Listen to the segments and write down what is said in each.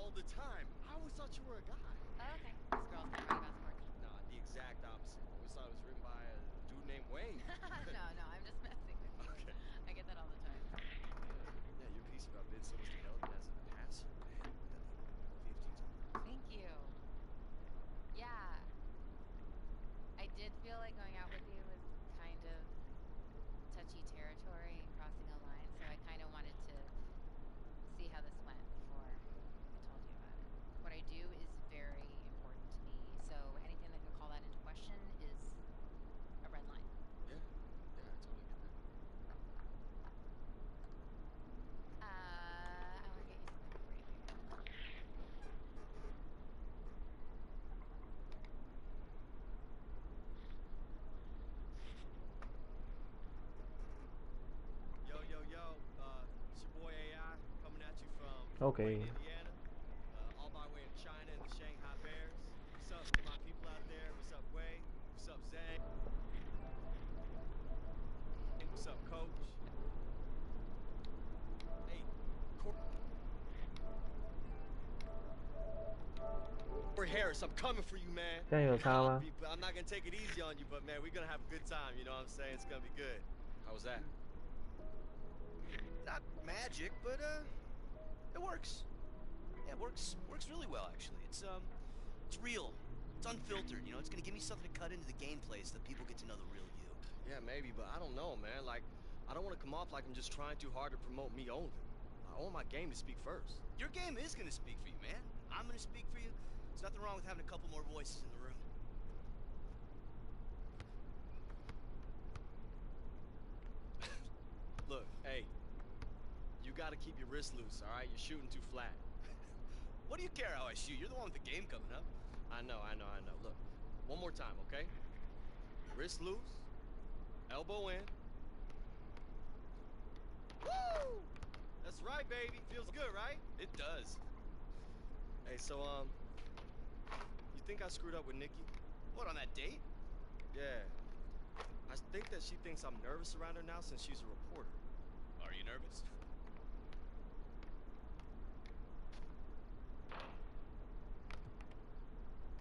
all the time. I always thought you were a guy. Oh, okay. This girl's not right about sports. Nah, the exact opposite. I always thought it was written by a dude named Wayne. No, I'm just messing with you. Okay. I get that all the time. Yeah, your piece about Ben Simmons development as a passer, man. Really 50 times. Thank you. Yeah, I did feel like going out with you was kind of touchy territory and crossing a line, so I kind of wanted to see how this went before I told you about it. What I do is very important to me, so anything that can call that into question is a red line. Yeah, yeah, I totally get that. I want to get you something before you leave. Yo, it's your boy AI coming at you from Okay. Wayne, Indiana, all by way of China and the Shanghai Bears. What's up, my people out there? What's up, Wei? What's up, Zhang? What's up, Coach? Hey, Corey Harris, I'm coming for you, man. 这样有差吗？ I'm not gonna take it easy on you, but man, we're gonna have a good time. You know what I'm saying? It's gonna be good. How was that? Not magic, but it works. Yeah, it works really well actually. It's real. It's unfiltered, you know. It's gonna give me something to cut into the gameplay so that people get to know the real you. Yeah, maybe, but I don't know, man. Like, I don't want to come off like I'm just trying too hard to promote me only. I want my game to speak first. Your game is gonna speak for you, man. I'm gonna speak for you. There's nothing wrong with having a couple more voices in the room. Look, hey, you gotta keep your wrist loose, all right? You're shooting too flat. What do you care how I shoot? You're the one with the game coming up. I know. Look, one more time, okay? Wrist loose, elbow in. Woo! That's right, baby. Feels good, right? It does. Hey, so, you think I screwed up with Nikki? What, on that date? Yeah. I think that she thinks I'm nervous around her now since she's a reporter. Are you nervous?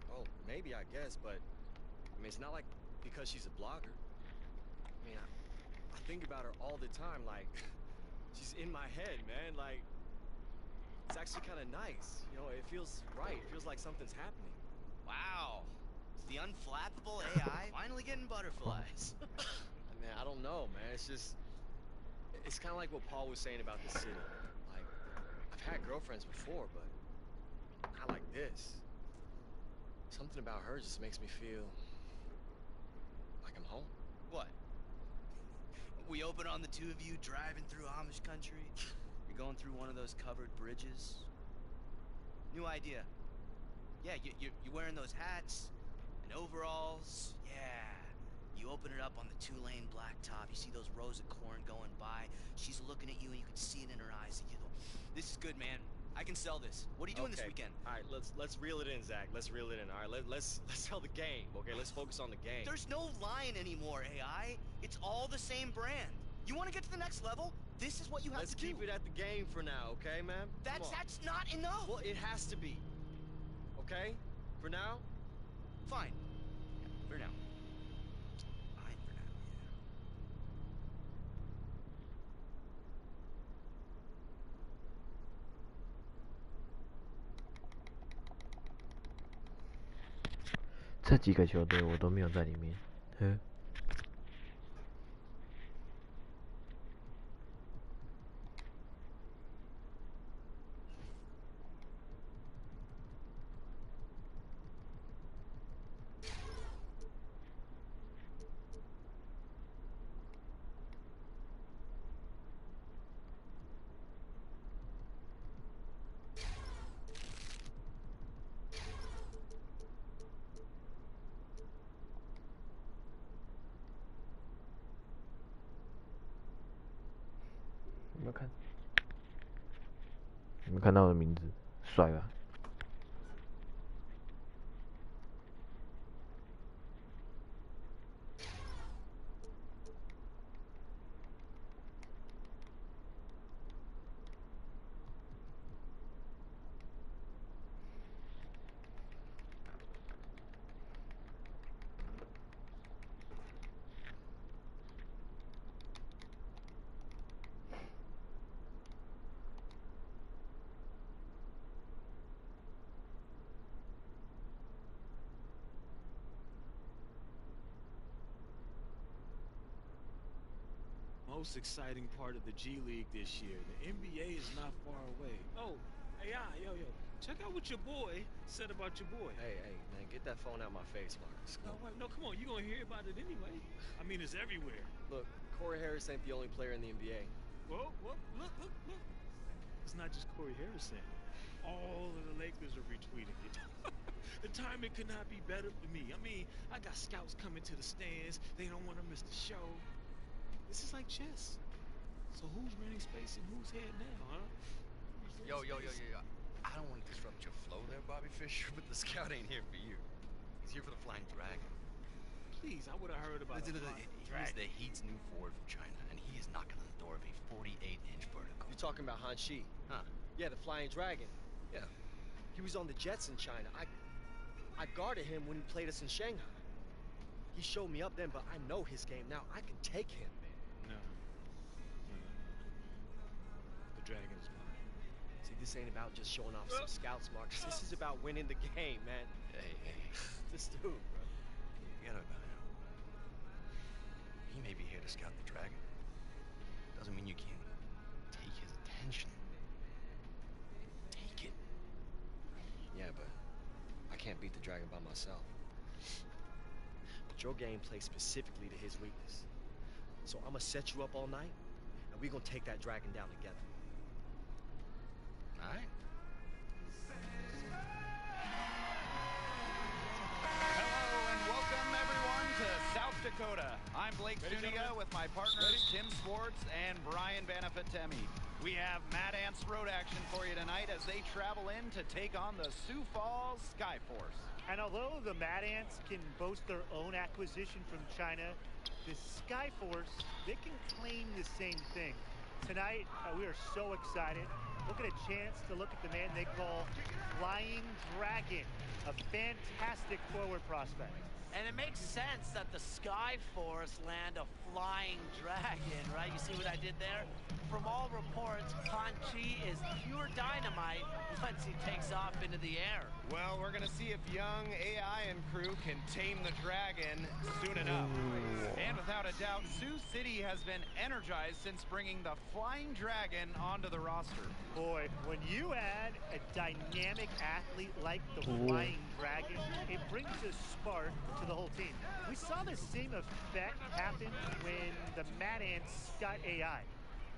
Oh, maybe, I guess, but, I mean, it's not like because she's a blogger. I mean, I think about her all the time, like, she's in my head, man, like, it's actually kind of nice. You know, it feels right. It feels like something's happening. Wow. It's the unflappable AI finally getting butterflies. I mean, I don't know, man. It's just, it's kind of like what Paul was saying about the city. Like, I've had girlfriends before, but not like this. Something about her just makes me feel like I'm home. What? We open on the two of you driving through Amish country. You're going through one of those covered bridges. New idea. Yeah, you're wearing those hats and overalls. Yeah. You open it up on the two-lane blacktop. You see those rows of corn going by. She's looking at you, and you can see it in her eyes. You go, "This is good, man. I can sell this. What are you doing this weekend?" All right, let's reel it in, Zach. Let's reel it in. All right, let's sell the game. Okay, let's focus on the game. There's no line anymore, AI. It's all the same brand. You want to get to the next level? This is what you have Let's to do. keep it at the game for now, okay, man? That's not enough. Well, it has to be. Okay? For now? Fine. Yeah, for now. Fine for now, yeah. 这几个球队我都没有在里面。呵。有没有看？你们看到我的名字，帅吧？ most exciting part of the G League this year. The NBA is not far away. Oh, AI, yo, check out what your boy said about your boy. Hey, man, get that phone out my face, Marcus. No, wait, no, come on, you're gonna hear about it anyway. I mean, it's everywhere. Look, Corey Harris ain't the only player in the NBA. Whoa, look. It's not just Corey Harrison. All of the Lakers are retweeting it. The timing could not be better for me. I mean, I got scouts coming to the stands. They don't want to miss the show. This is like chess. So who's running space and who's head now, huh? Yo. I don't want to disrupt your flow there, Bobby Fischer, but the scout ain't here for you. He's here for the Flying Dragon. Please, I would have heard about it. He's the Heat's new forward from China, and he is knocking on the door of a 48-inch vertical. You're talking about Han Shi? Huh? Yeah, the Flying Dragon. Yeah. He was on the Jets in China. I guarded him when he played us in Shanghai. He showed me up then, but I know his game now. I can take him. No. The Dragon is mine. See, this ain't about just showing off some scouts, Marcus. This is about winning the game, man. Hey. This dude, bro. You gotta know. He may be here to scout the Dragon. Doesn't mean you can't take his attention. Take it. Yeah, but I can't beat the Dragon by myself. But your game plays specifically to his weakness. So I'm gonna set you up all night, and we're gonna take that Dragon down together. All right. Hello and welcome everyone to South Dakota. I'm Blake Zuniga with my partners Tim Swartz and Brian Banafitemi. We have Mad Ants Road action for you tonight as they travel in to take on the Sioux Falls Skyforce. And although the Mad Ants can boast their own acquisition from China, the Skyforce, they can claim the same thing. Tonight, we are so excited. Look at a chance to look at the man they call Flying Dragon, a fantastic forward prospect. And it makes sense that the Skyforce land a Flying Dragon, right? You see what I did there? From all reports, Han Chi is pure dynamite once he takes off into the air. Well, we're going to see if young AI and crew can tame the Dragon soon enough. And without a doubt, Sioux City has been energized since bringing the Flying Dragon onto the roster. Boy, when you add a dynamic athlete like the Flying Dragon, it brings a spark to the whole team. We saw the same effect happen when the Mad Ants got AI.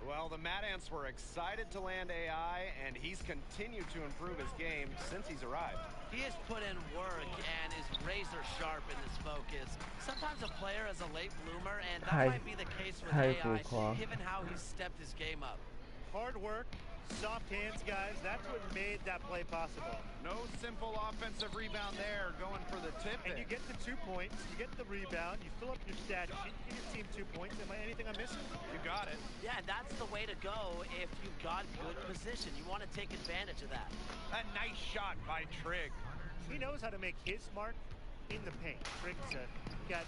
Well, the Mad Ants were excited to land AI, and he's continued to improve his game since he's arrived. He has put in work and is razor sharp in his focus. Sometimes a player is a late bloomer, and that might be the case with AI, given how he's stepped his game up. Hard work, soft hands, guys. That's what made that play possible. No simple offensive rebound there, going for the tip. And you get the 2 points, you get the rebound, you fill up your stat sheet, you get your team 2 points. Anything I'm missing? You got it. Yeah, that's the way to go if you've got good position. You want to take advantage of that. A nice shot by Trigg. He knows how to make his mark in the paint. Trigg's got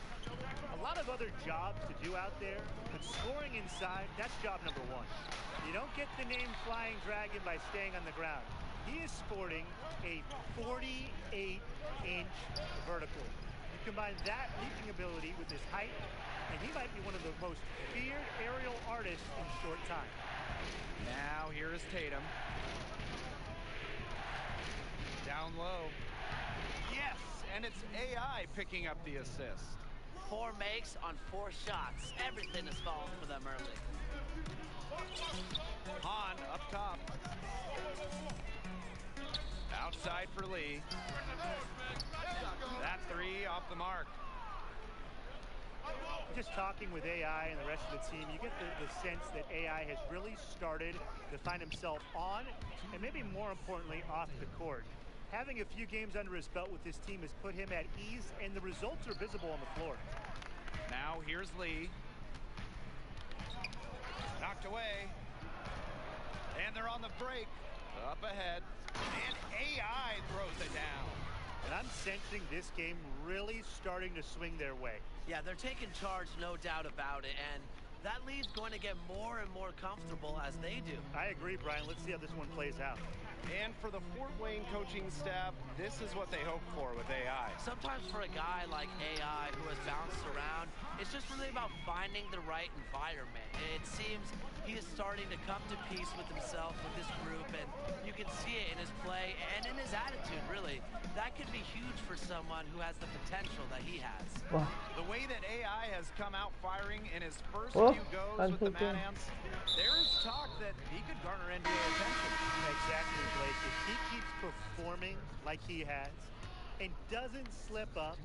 a lot of other jobs to do out there, but scoring inside, that's job number one. You don't get the name Flying Dragon by staying on the ground. He is sporting a 48-inch vertical. You combine that leaping ability with his height, and he might be one of the most feared aerial artists in short time. Now here is Tatum. Down low. Yes, and it's AI picking up the assist. 4 makes on 4 shots. Everything is falling for them early. Han up top. Outside for Lee. That 3 off the mark. Just talking with AI and the rest of the team, you get the sense that AI has really started to find himself on, and maybe more importantly, off the court. Having a few games under his belt with this team has put him at ease, and the results are visible on the floor. Now here's Lee. Knocked away. And they're on the break. Up ahead. And AI throws it down. And I'm sensing this game really starting to swing their way. Yeah, they're taking charge, no doubt about it. And that lead's going to get more and more comfortable as they do. I agree, Brian. Let's see how this one plays out. And for the Fort Wayne coaching staff, this is what they hope for with AI. Sometimes for a guy like AI who has bounced around, it's just really about finding the right environment. It seems he is starting to come to peace with himself, with this group, and you can see it in his play and in his attitude, really. That could be huge for someone who has the potential that he has. 와, The way that AI has come out firing in his first Oh, few goes I'm with the thinking. Mad Ants, there is talk that he could garner NBA attention. Exactly, Blake. If he keeps performing like he has and doesn't slip up,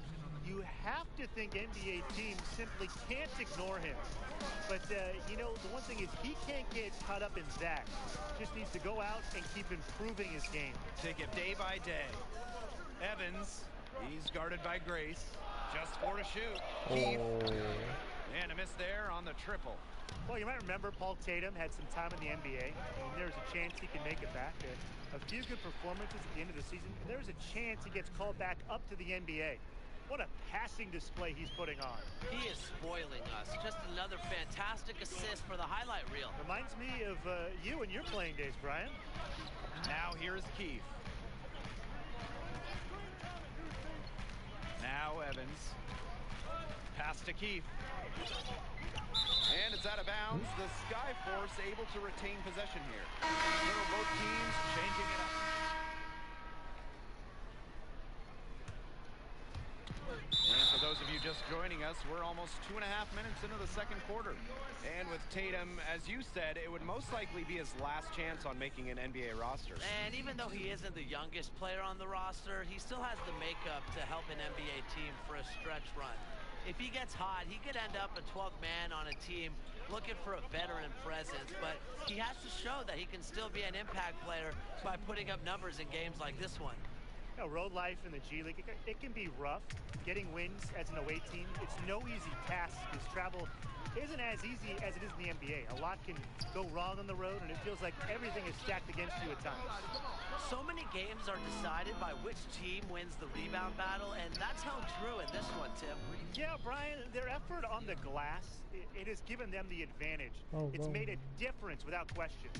you have to think NBA teams simply can't ignore him. But, you know, the one thing is he can't get caught up in that. Just needs to go out and keep improving his game. Take it day by day. Evans, he's guarded by Grace. Just 4 to shoot. Keith, 오, and a miss there on the triple. Well, you might remember Paul Tatum had some time in the NBA, and there's a chance he can make it back. A few good performances at the end of the season, and there's a chance he gets called back up to the NBA. What a passing display he's putting on. He is spoiling us. Just another fantastic assist for the highlight reel. Reminds me of you and your playing days, Brian. Now here's Keith. Now Evans. Pass to Keith. And it's out of bounds. The Sky Force able to retain possession here. Little both teams changing it up. And for those of you just joining us, we're almost 2.5 minutes into the second quarter. And with Tatum, as you said, it would most likely be his last chance on making an NBA roster. And even though he isn't the youngest player on the roster, he still has the makeup to help an NBA team for a stretch run. If he gets hot, he could end up a 12th man on a team looking for a veteran presence, but he has to show that he can still be an impact player by putting up numbers in games like this one. You know, road life in the G League, it can be rough. Getting wins as an away team, it's no easy task because travel isn't as easy as it is in the NBA. A lot can go wrong on the road, and it feels like everything is stacked against you at times. So many games are decided by which team wins the rebound battle, and that's held true in this one, Tim. Yeah, Brian, their effort on the glass, it has given them the advantage. Oh, It's wow. made a difference without question.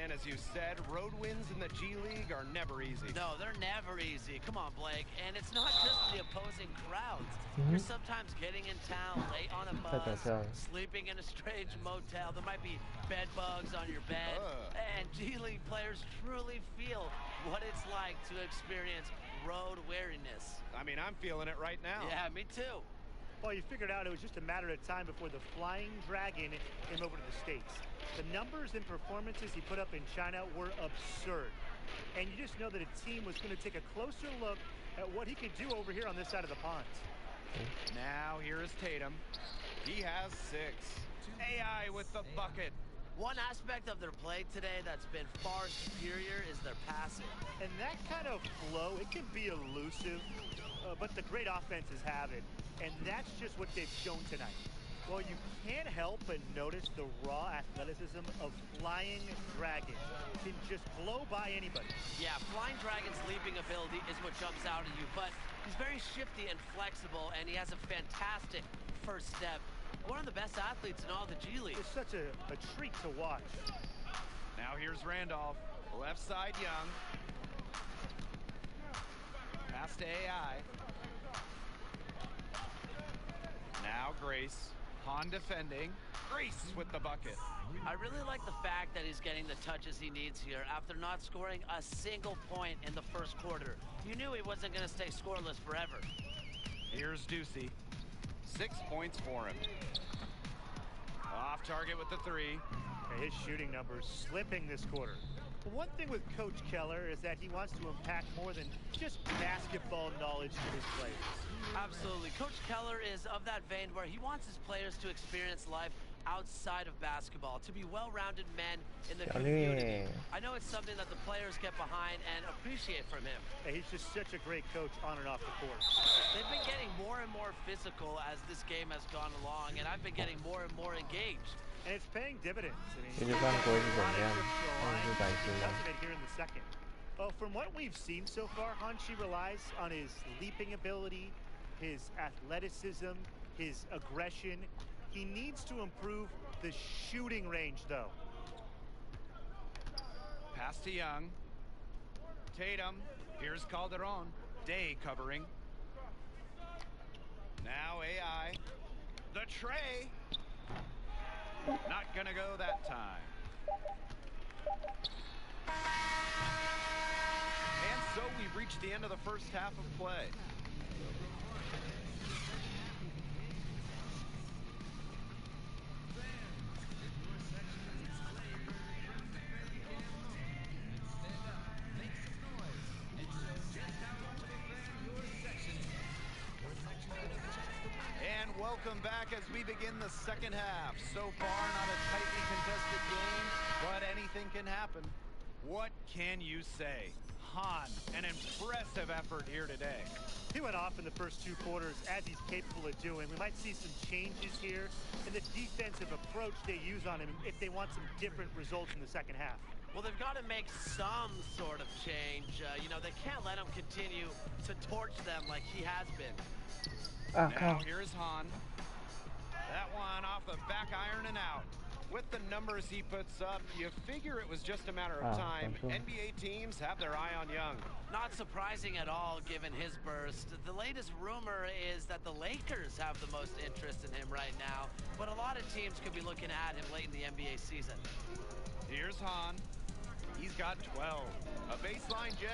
And as you said, road wins in the G League are never easy. No, they're never easy. Come on, Blake. And it's not just the opposing crowds. Mhm. You're sometimes getting in town late on a bus, 맞아. sleeping in a strange motel. There might be bed bugs on your bed. And G League players truly feel what it's like to experience road weariness. I mean, I'm feeling it right now. Yeah, me too. Well, you figured out it was just a matter of time before the Flying Dragon came over to the States. The numbers and performances he put up in China were absurd. And you just know that a team was going to take a closer look at what he could do over here on this side of the pond. Now here is Tatum. He has 6. AI with the bucket. One aspect of their play today that's been far superior is their passing. And that kind of flow, it can be elusive, but the great offenses have it. And that's just what they've shown tonight. Well, you can't help but notice the raw athleticism of Flying Dragon. Can just blow by anybody. Yeah, Flying Dragon's leaping ability is what jumps out at you, but he's very shifty and flexible, and he has a fantastic first step. One of the best athletes in all the G League. It's such a treat to watch. Now here's Randolph. Left side, Young. Pass to AI. Now Grace. Han defending. Grace with the bucket. I really like the fact that he's getting the touches he needs here after not scoring a single point in the first quarter. You knew he wasn't going to stay scoreless forever. Here's Ducey. 6 points for him. Off target with the 3. His shooting numbers slipping this quarter. But one thing with Coach Keller is that he wants to impact more than just basketball knowledge to his players. Absolutely. Coach Keller is of that vein where he wants his players to experience life outside of basketball, to be well-rounded men in the community. I know it's something that the players get behind and appreciate from him. He's just such a great coach on and off the court. They've been getting more and more physical as this game has gone along, and I've been getting more and more engaged. And it's paying dividends. I mean, 이제 한 거의 a lot of 그냥 trips to the line. 선수 다 He 있으면 does it here in the second. Well, from what we've seen so far, Hanshi relies on his leaping ability, his athleticism, his aggression. He needs to improve the shooting range, though. Pass to Young. Tatum. Here's Calderon. Day covering. Now AI. The tray. Not gonna go that time. And so we've reached the end of the first half of play. And welcome back as we begin the second half. So far, not a tightly contested game, but anything can happen. What can you say? Han, an impressive effort here today. He went off in the first 2 quarters, as he's capable of doing. We might see some changes here in the defensive approach they use on him if they want some different results in the second half. Well, they've got to make some sort of change. You know, they can't let him continue to torch them like he has been. Now here's Han. That one off the back iron and out. With the numbers he puts up, you figure it was just a matter of time. NBA teams have their eye on Young. Not surprising at all, given his burst. The latest rumor is that the Lakers have the most interest in him right now, but a lot of teams could be looking at him late in the NBA season. Here's Han. He's got 12. A baseline J.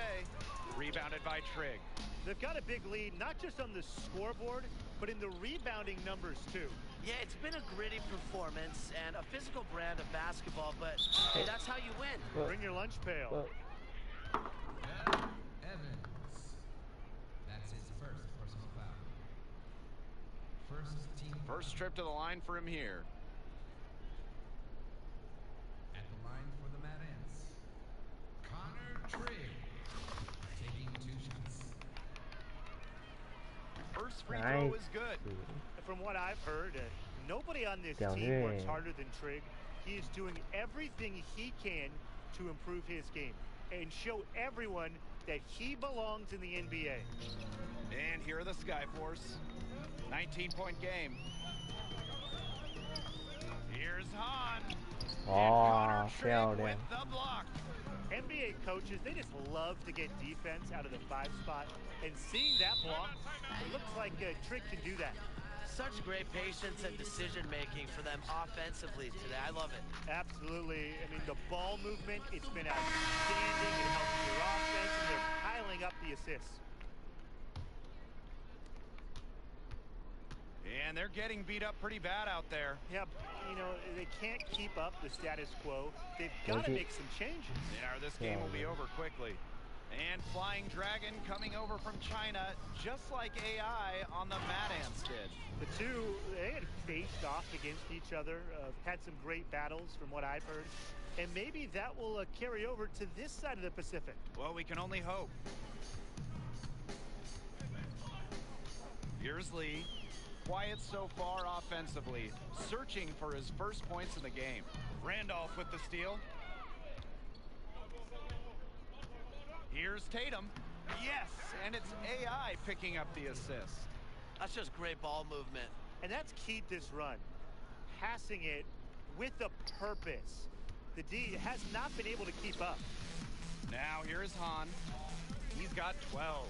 Rebounded by Trigg. They've got a big lead, not just on the scoreboard, but in the rebounding numbers, too. Yeah, it's been a gritty performance and a physical brand of basketball, but hey, that's how you win. Bring your lunch pail. Evans. That's his first personal foul. First team. First trip to the line for him here. At the line for the Mad Ants, Connor Trigg. Taking 2 shots. First free throw is good. From what I've heard, nobody on this team works harder than Trigg. He is doing everything he can to improve his game and show everyone that he belongs in the NBA. And here are the Skyforce. 19-point game. Here's Han. And Connor Trigg with the block. NBA coaches, they just love to get defense out of the 5 spot. And seeing that block, it looks like Trigg can do that. Such great patience and decision-making for them offensively today. I love it. Absolutely. I mean, the ball movement, it's been outstanding. It helps your offense, and they're piling up the assists. And they're getting beat up pretty bad out there. Yeah, you know, they can't keep up the status quo. They've got to make some changes. Yeah, this game will be over quickly. And Flying Dragon coming over from China, just like AI on the Mad Ants did. The two, they had faced off against each other, had some great battles from what I've heard. And maybe that will carry over to this side of the Pacific. Well, we can only hope. Here's Lee. Quiet so far offensively, searching for his first points in the game. Randolph with the steal. Here's Tatum. Yes, and it's AI picking up the assist. That's just great ball movement. And that's keyed this run. Passing it with a purpose. The D has not been able to keep up. Now here's Han. He's got 12.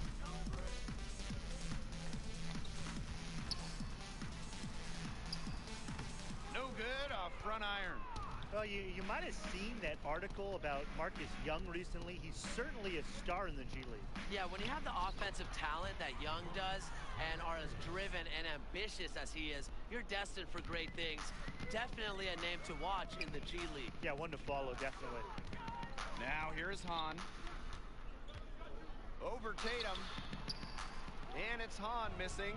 No good off front iron. Well, you might have seen that article about Marcus Young recently. He's certainly a star in the G League. Yeah, when you have the offensive talent that Young does and are as driven and ambitious as he is, you're destined for great things. Definitely a name to watch in the G League. Yeah, one to follow, definitely. Now here's Han. Over Tatum. And it's Han missing.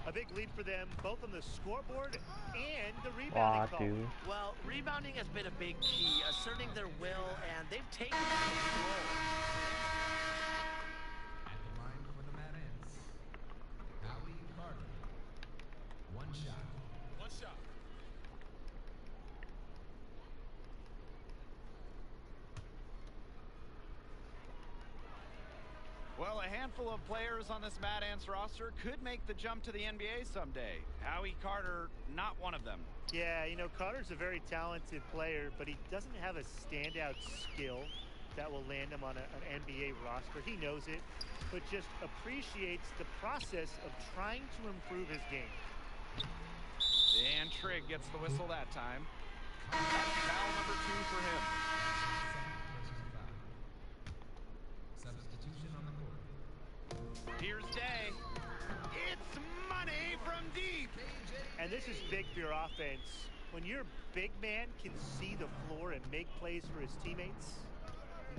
A big lead for them, both on the scoreboard and the rebounding call. Well, rebounding has been a big key, asserting their will, and they've taken control. At the line for the Mad Ants, Howie Carter. 1 shot. 1 shot. Well, a handful of players on this Mad Ants roster could make the jump to the NBA someday. Howie Carter, not one of them. Yeah, you know, Carter's a very talented player, but he doesn't have a standout skill that will land him on an NBA roster. He knows it, but just appreciates the process of trying to improve his game. And Trigg gets the whistle that time. That's foul number 2 for him. Substitution on the court. Here's Day. It's money from deep. And this is big for your offense. When your big man can see the floor and make plays for his teammates,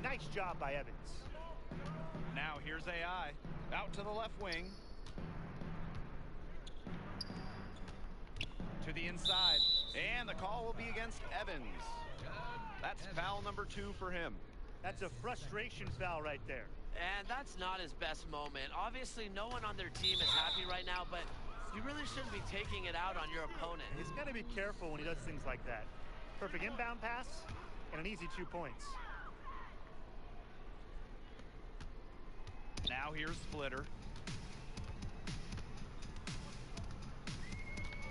nice job by Evans. Now here's AI. Out to the left wing. To the inside. And the call will be against Evans. That's foul number 2 for him. That's a frustration foul right there. And that's not his best moment. Obviously, no one on their team is happy right now, but you really shouldn't be taking it out on your opponent. He's got to be careful when he does things like that. Perfect inbound pass and an easy 2 points. Now here's Splitter.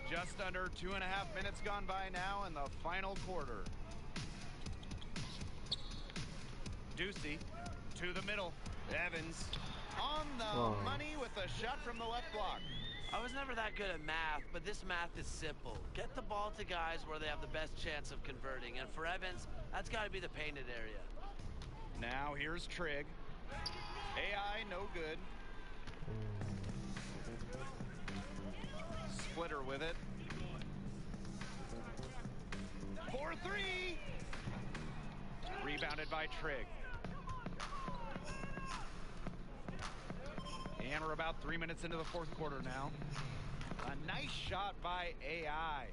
Just under 2.5 minutes gone by now in the final quarter. Ducey to the middle. Evans on the money with a shot from the left block. I was never that good at math, but this math is simple. Get the ball to guys where they have the best chance of converting. And for Evans, that's got to be the painted area. Now here's Trigg. AI no good. Splitter with it. For 3. Rebounded by Trigg. And we're about 3 minutes into the fourth quarter now. A nice shot by AI.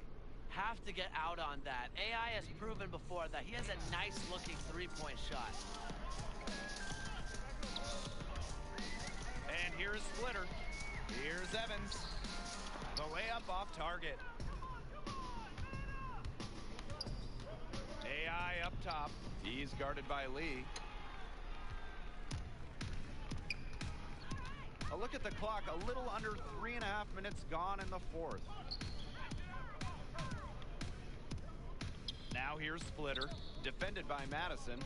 Have to get out on that. AI has proven before that he has a nice looking 3-point shot. And here's Splitter. Here's Evans. The layup off target. AI up top. He's guarded by Lee. A look at the clock. A little under 3.5 minutes gone in the fourth. Now here's Splitter. Defended by Madison.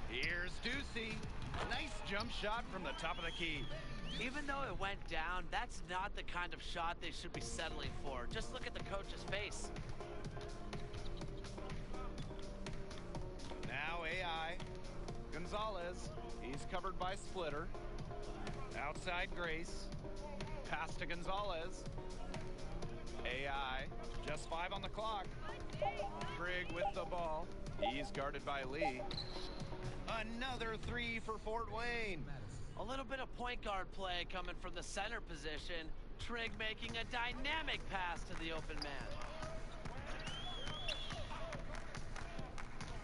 Here's Ducey. Nice jump shot from the top of the key. Even though it went down, that's not the kind of shot they should be settling for. Just look at the coach's face. Now AI. Gonzalez. He's covered by Splitter. Outside Grace. Pass to Gonzalez. AI. Just 5 on the clock. Trigg with the ball. He's guarded by Lee. Another 3 for Fort Wayne. A little bit of point guard play coming from the center position. Trigg making a dynamic pass to the open man.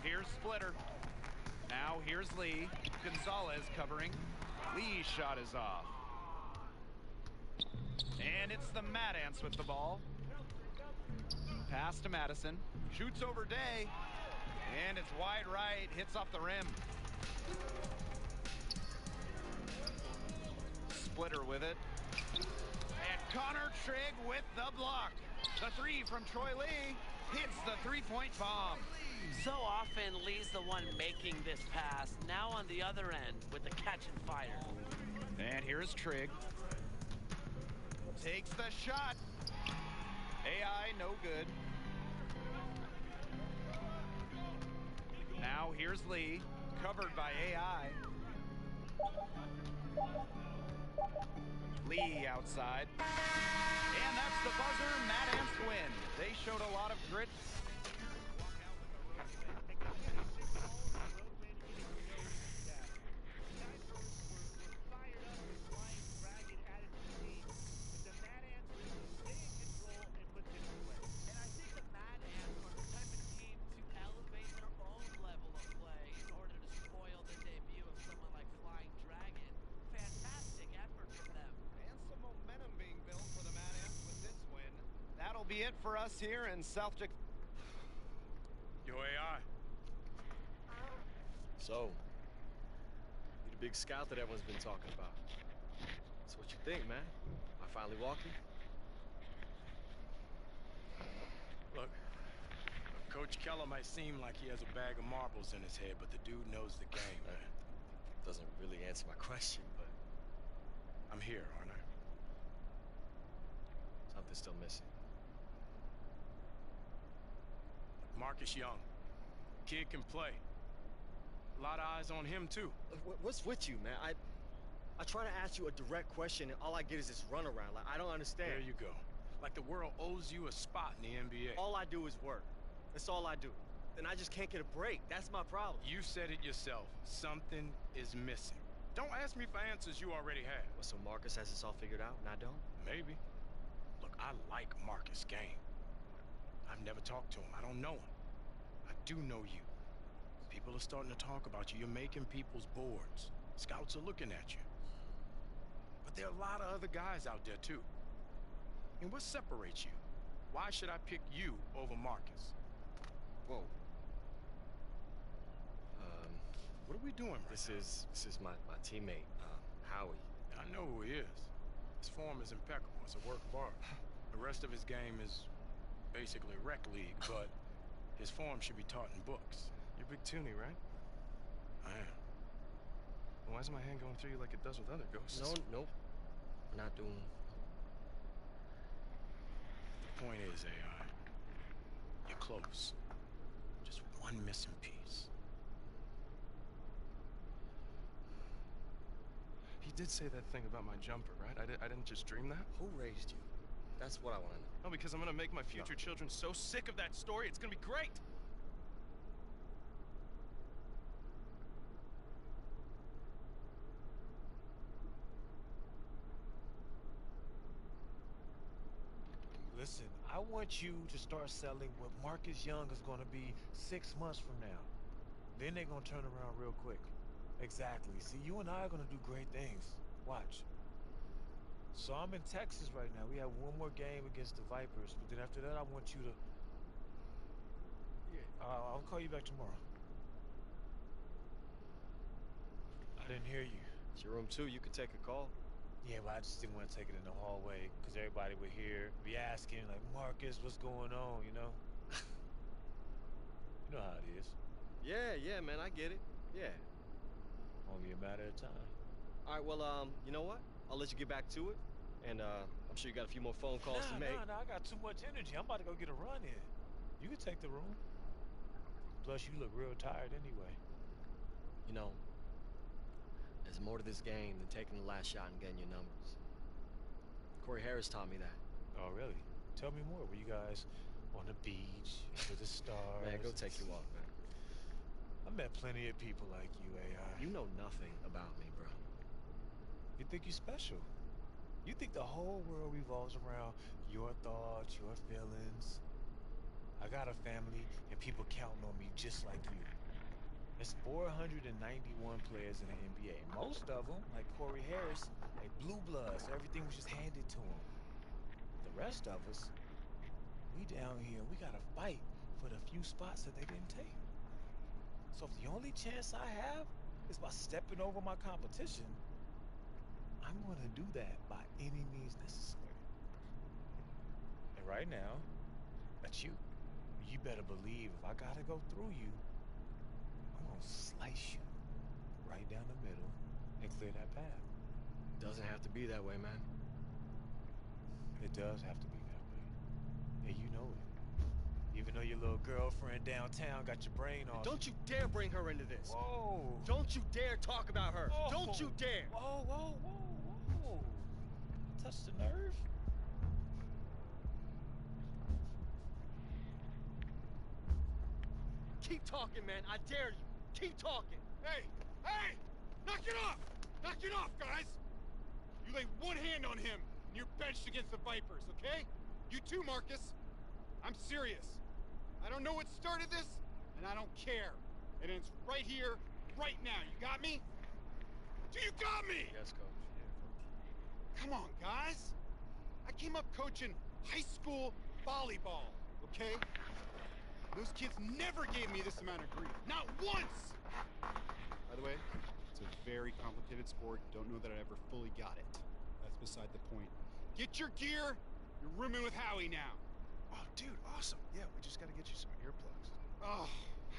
Here's Splitter. Now here's Lee. Gonzalez covering. Lee's shot is off. And it's the Mad Ants with the ball. Pass to Madison. Shoots over Day. And it's wide right. Hits off the rim. Splitter with it. And Connor Trigg with the block. The 3 from Troy Lee hits the 3-point bomb. So often, Lee's the one making this pass. Now on the other end with the catch and fire. And here's Trigg. Takes the shot. AI no good. Now here's Lee. Covered by AI. Lee outside. And that's the buzzer. Mad Ants win. They showed a lot of grit. Be it for us here in South Dakota. Yo, AI. So, you the big scout that everyone's been talking about. So what you think, man? Am I finally walking? Coach Keller might seem like he has a bag of marbles in his head, but the dude knows the game, man. Doesn't really answer my question, but I'm here, aren't I? something's still missing. Marcus Young. Kid can play. A lot of eyes on him, too. What's with you, man? I try to ask you a direct question, and all I get is this runaround. Like, I don't understand. There you go. Like the world owes you a spot in the NBA. All I do is work. That's all I do. And I just can't get a break. That's my problem. You said it yourself. Something is missing. Don't ask me for answers you already have. Well, so Marcus has this all figured out, and I don't? Maybe. Look, I like Marcus' game. I've never talked to him. I don't know him. I do know you. People are starting to talk about you. You're making people's boards. Scouts are looking at you. But there are a lot of other guys out there, too. And what separates you? Why should I pick you over Marcus? Whoa. What are we doing right This now? is my teammate, Howie. I know who he is. His form is impeccable. It's a work of art. The rest of his game is basically rec league, but his form should be taught in books. You're Big Toonie, right? I am. Why is my hand going through you like it does with other ghosts? Nope. We're not doing... The point is, AI, you're close. Just one missing piece. He did say that thing about my jumper, right? I didn't just dream that? Who raised you? That's what I want to know. No, because I'm gonna make my future children so sick of that story, it's gonna be great! Listen, I want you to start selling what Marcus Young is going to be 6 months from now. Then they're going to turn around real quick. Exactly. See, you and I are going to do great things. Watch. So I'm in Texas right now. We have one more game against the Vipers, but then after that, I want you to... Yeah, I'll call you back tomorrow. I didn't hear you. It's your room, too. You could take a call. Yeah, but I just didn't want to take it in the hallway because everybody would hear, be asking, like, Marcus, what's going on, you know? You know how it is. Yeah, man, I get it. Yeah. Only a matter of time. All right, well, you know what? I'll let you get back to it. And, I'm sure you got a few more phone calls to make. Nah, I got too much energy. I'm about to go get a run in. You can take the room. Plus, you look real tired anyway. You know, there's more to this game than taking the last shot and getting your numbers. Corey Harris taught me that. Oh, really? Tell me more. Were you guys on the beach, with the stars? Man, go take your walk, man. I met plenty of people like you, AI. You know nothing about me, bro. You think you're special. You think the whole world revolves around your thoughts, your feelings. I got a family, and people counting on me just like you. There's 491 players in the NBA. Most of them, like Corey Harris, like blue bloods, so everything was just handed to them. The rest of us, we down here, we gotta fight for the few spots that they didn't take. So if the only chance I have is by stepping over my competition, I'm gonna do that by any means necessary. And right now, that's you. You better believe if I gotta go through you, I'm gonna slice you right down the middle and clear that path. Doesn't have to be that way, man. It does have to be that way. And you know it. Even though your little girlfriend downtown got your brain off. Don't you dare bring her into this. Whoa. Don't you dare talk about her. Whoa. Don't you dare. Whoa. Touch the nerve? Keep talking, man. I dare you. Keep talking. Hey! Knock it off! Knock it off, guys! You lay one hand on him, and you're benched against the Vipers, okay? You too, Marcus. I'm serious. I don't know what started this, and I don't care. It ends right here, right now. You got me? Do you got me? Yes, coach. Come on, guys. I came up coaching high school volleyball, okay? Those kids never gave me this amount of grief. Not once! By the way, it's a very complicated sport. Don't know that I ever fully got it. That's beside the point. Get your gear. You're rooming with Howie now. Oh, dude, awesome. Yeah, we just gotta get you some earplugs. Oh,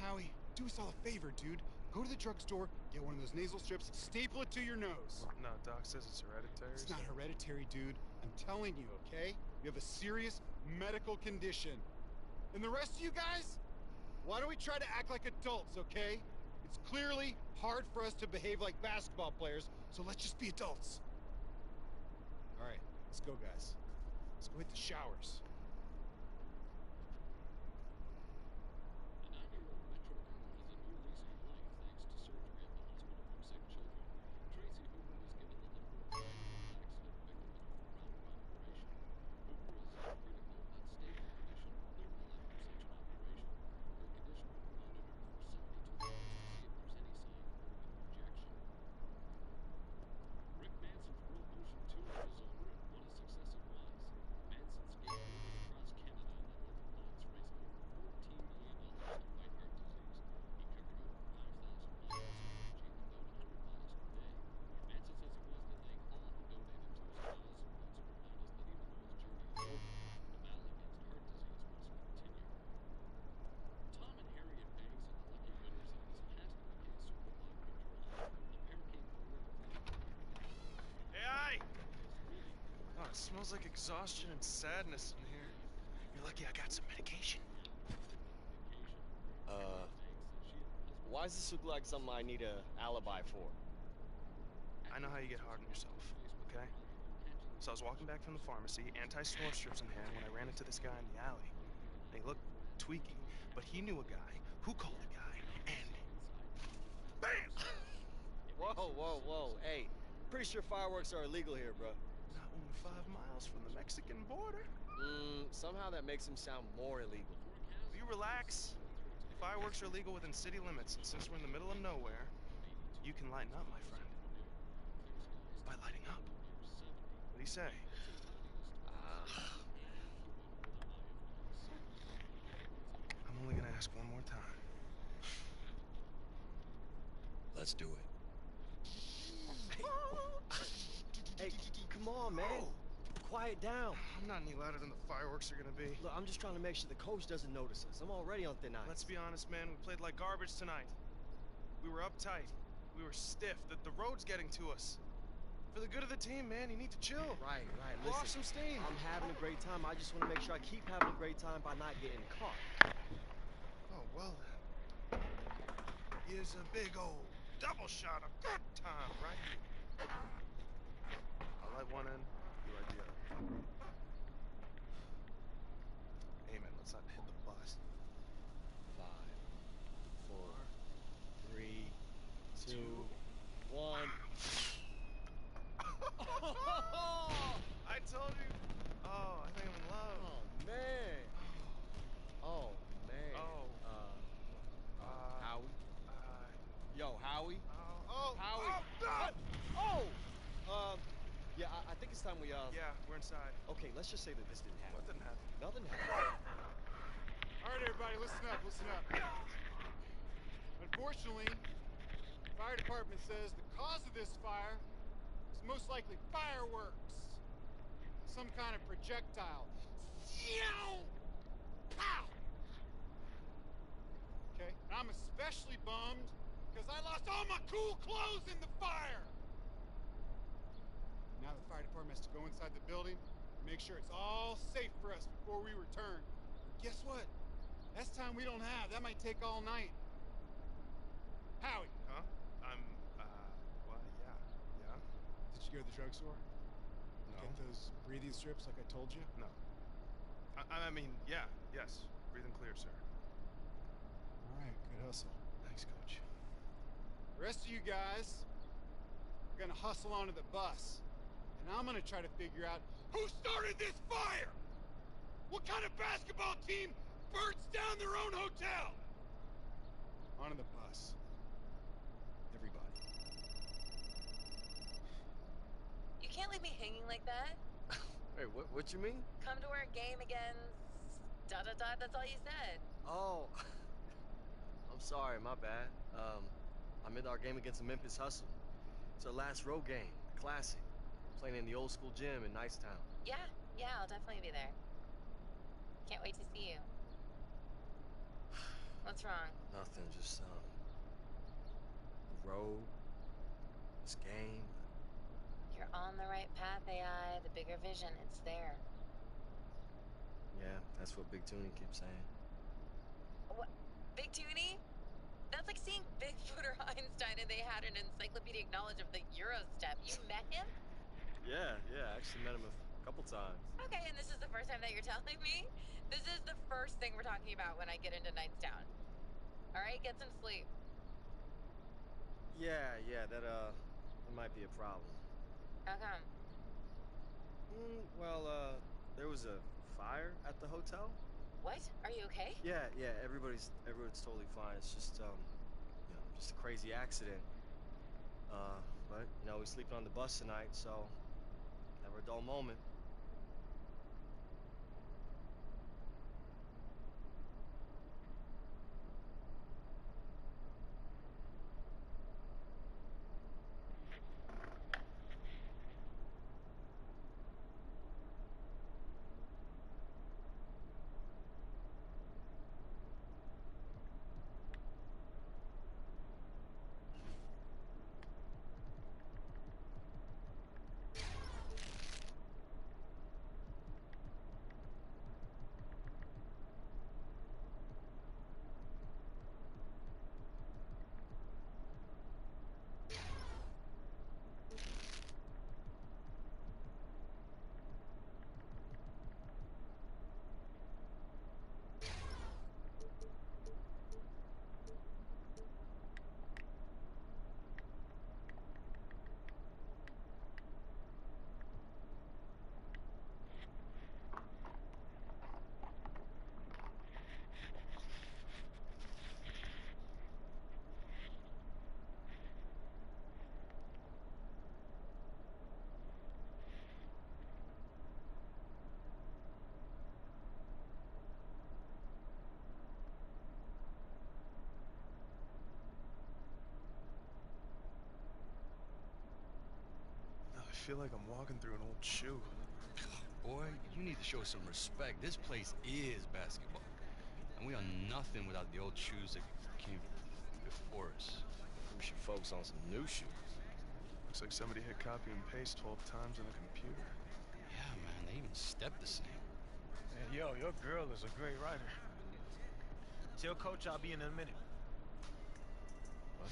Howie, do us all a favor, dude. Go to the drugstore, get one of those nasal strips, staple it to your nose. No, Doc says it's hereditary. It's not hereditary, dude. I'm telling you, okay? You have a serious medical condition. And the rest of you guys, why don't we try to act like adults, okay? It's clearly hard for us to behave like basketball players, so let's just be adults. All right, let's go, guys. Let's go hit the showers. Smells like exhaustion and sadness in here. You're lucky I got some medication. Why does this look like something I need a alibi for? I know how you get hard on yourself, okay? So I was walking back from the pharmacy, anti-snore strips in hand, when I ran into this guy in the alley. He looked tweaky, but he knew a guy who called a guy, and BAM! Whoa, whoa, whoa. Hey, pretty sure fireworks are illegal here, bro. Not only 5 miles from the Mexican border. Somehow that makes them sound more illegal. Will you relax? Fireworks are legal within city limits, and since we're in the middle of nowhere, you can lighten up, my friend. By lighting up. What do you say? I'm only gonna ask one more time. Let's do it. Hey, come on, man. Quiet down. I'm not any louder than the fireworks are gonna be. Look, I'm just trying to make sure the coach doesn't notice us. I'm already on thin ice. Let's be honest, man. We played like garbage tonight. We were uptight. We were stiff. The road's getting to us. For the good of the team, man, you need to chill. Right. Blow off Listen, some steam. I'm having a great time. I just want to make sure I keep having a great time by not getting caught. Oh, well then. Here's a big old double shot of good time right here. I'll light one end, you light the other. Hey man, let's not hit the bus. 5, 4, 3, 2, 1. I told you. Oh, I think I'm in love. Oh man. Oh man. Howie. Yo, Howie. Howie. Yeah, I think it's time we Yeah, we're inside. Okay, let's just say that this didn't happen. What didn't happen? Nothing happened. All right, everybody, listen up, listen up. Unfortunately, the fire department says the cause of this fire is most likely fireworks. Some kind of projectile. Pow! Okay, and I'm especially bummed because I lost all my cool clothes in the fire. Now the fire department has to go inside the building and make sure it's all safe for us before we return. Guess what? That's time we don't have. That might take all night. Howie. Huh? Well, yeah. Did you go to the drugstore? No. Get those breathing strips like I told you? No. I mean, yeah, yes. Breathe and clear, sir. All right, good hustle. Thanks, Coach. The rest of you guys are gonna hustle onto the bus. And I'm gonna try to figure out who started this fire! What kind of basketball team burns down their own hotel? Onto the bus. Everybody. You can't leave me hanging like that. Hey, what you mean? Come to our game against... that's all you said. Oh. I'm sorry, my bad. I'm in our game against the Memphis Hustle. It's our last road game, classic. Playing in the old school gym in Nicetown. Yeah, I'll definitely be there. Can't wait to see you. What's wrong? Nothing, just, the road, this game. You're on the right path, AI. The bigger vision, it's there. Yeah, that's what Big Toonie keeps saying. What? Big Toonie? That's like seeing Bigfoot or Einstein and they had an encyclopedic knowledge of the Eurostep. You met him? Yeah, I actually met him a couple times. Okay, and this is the first time that you're telling me? This is the first thing we're talking about when I get into Knightstown. Alright, get some sleep. Yeah, that might be a problem. How come? Well, there was a fire at the hotel. What? Are you okay? Yeah, everyone's totally fine. It's just, just a crazy accident. But, we're sleeping on the bus tonight, so never a dull moment. I feel like I'm walking through an old shoe. Boy, you need to show some respect. This place is basketball. And we are nothing without the old shoes that came before us. We should focus on some new shoes. Looks like somebody hit copy and paste 12 times on the computer. Yeah, man, they even step the same. Hey, yo, your girl is a great writer. Tell Coach I'll be in a minute. What?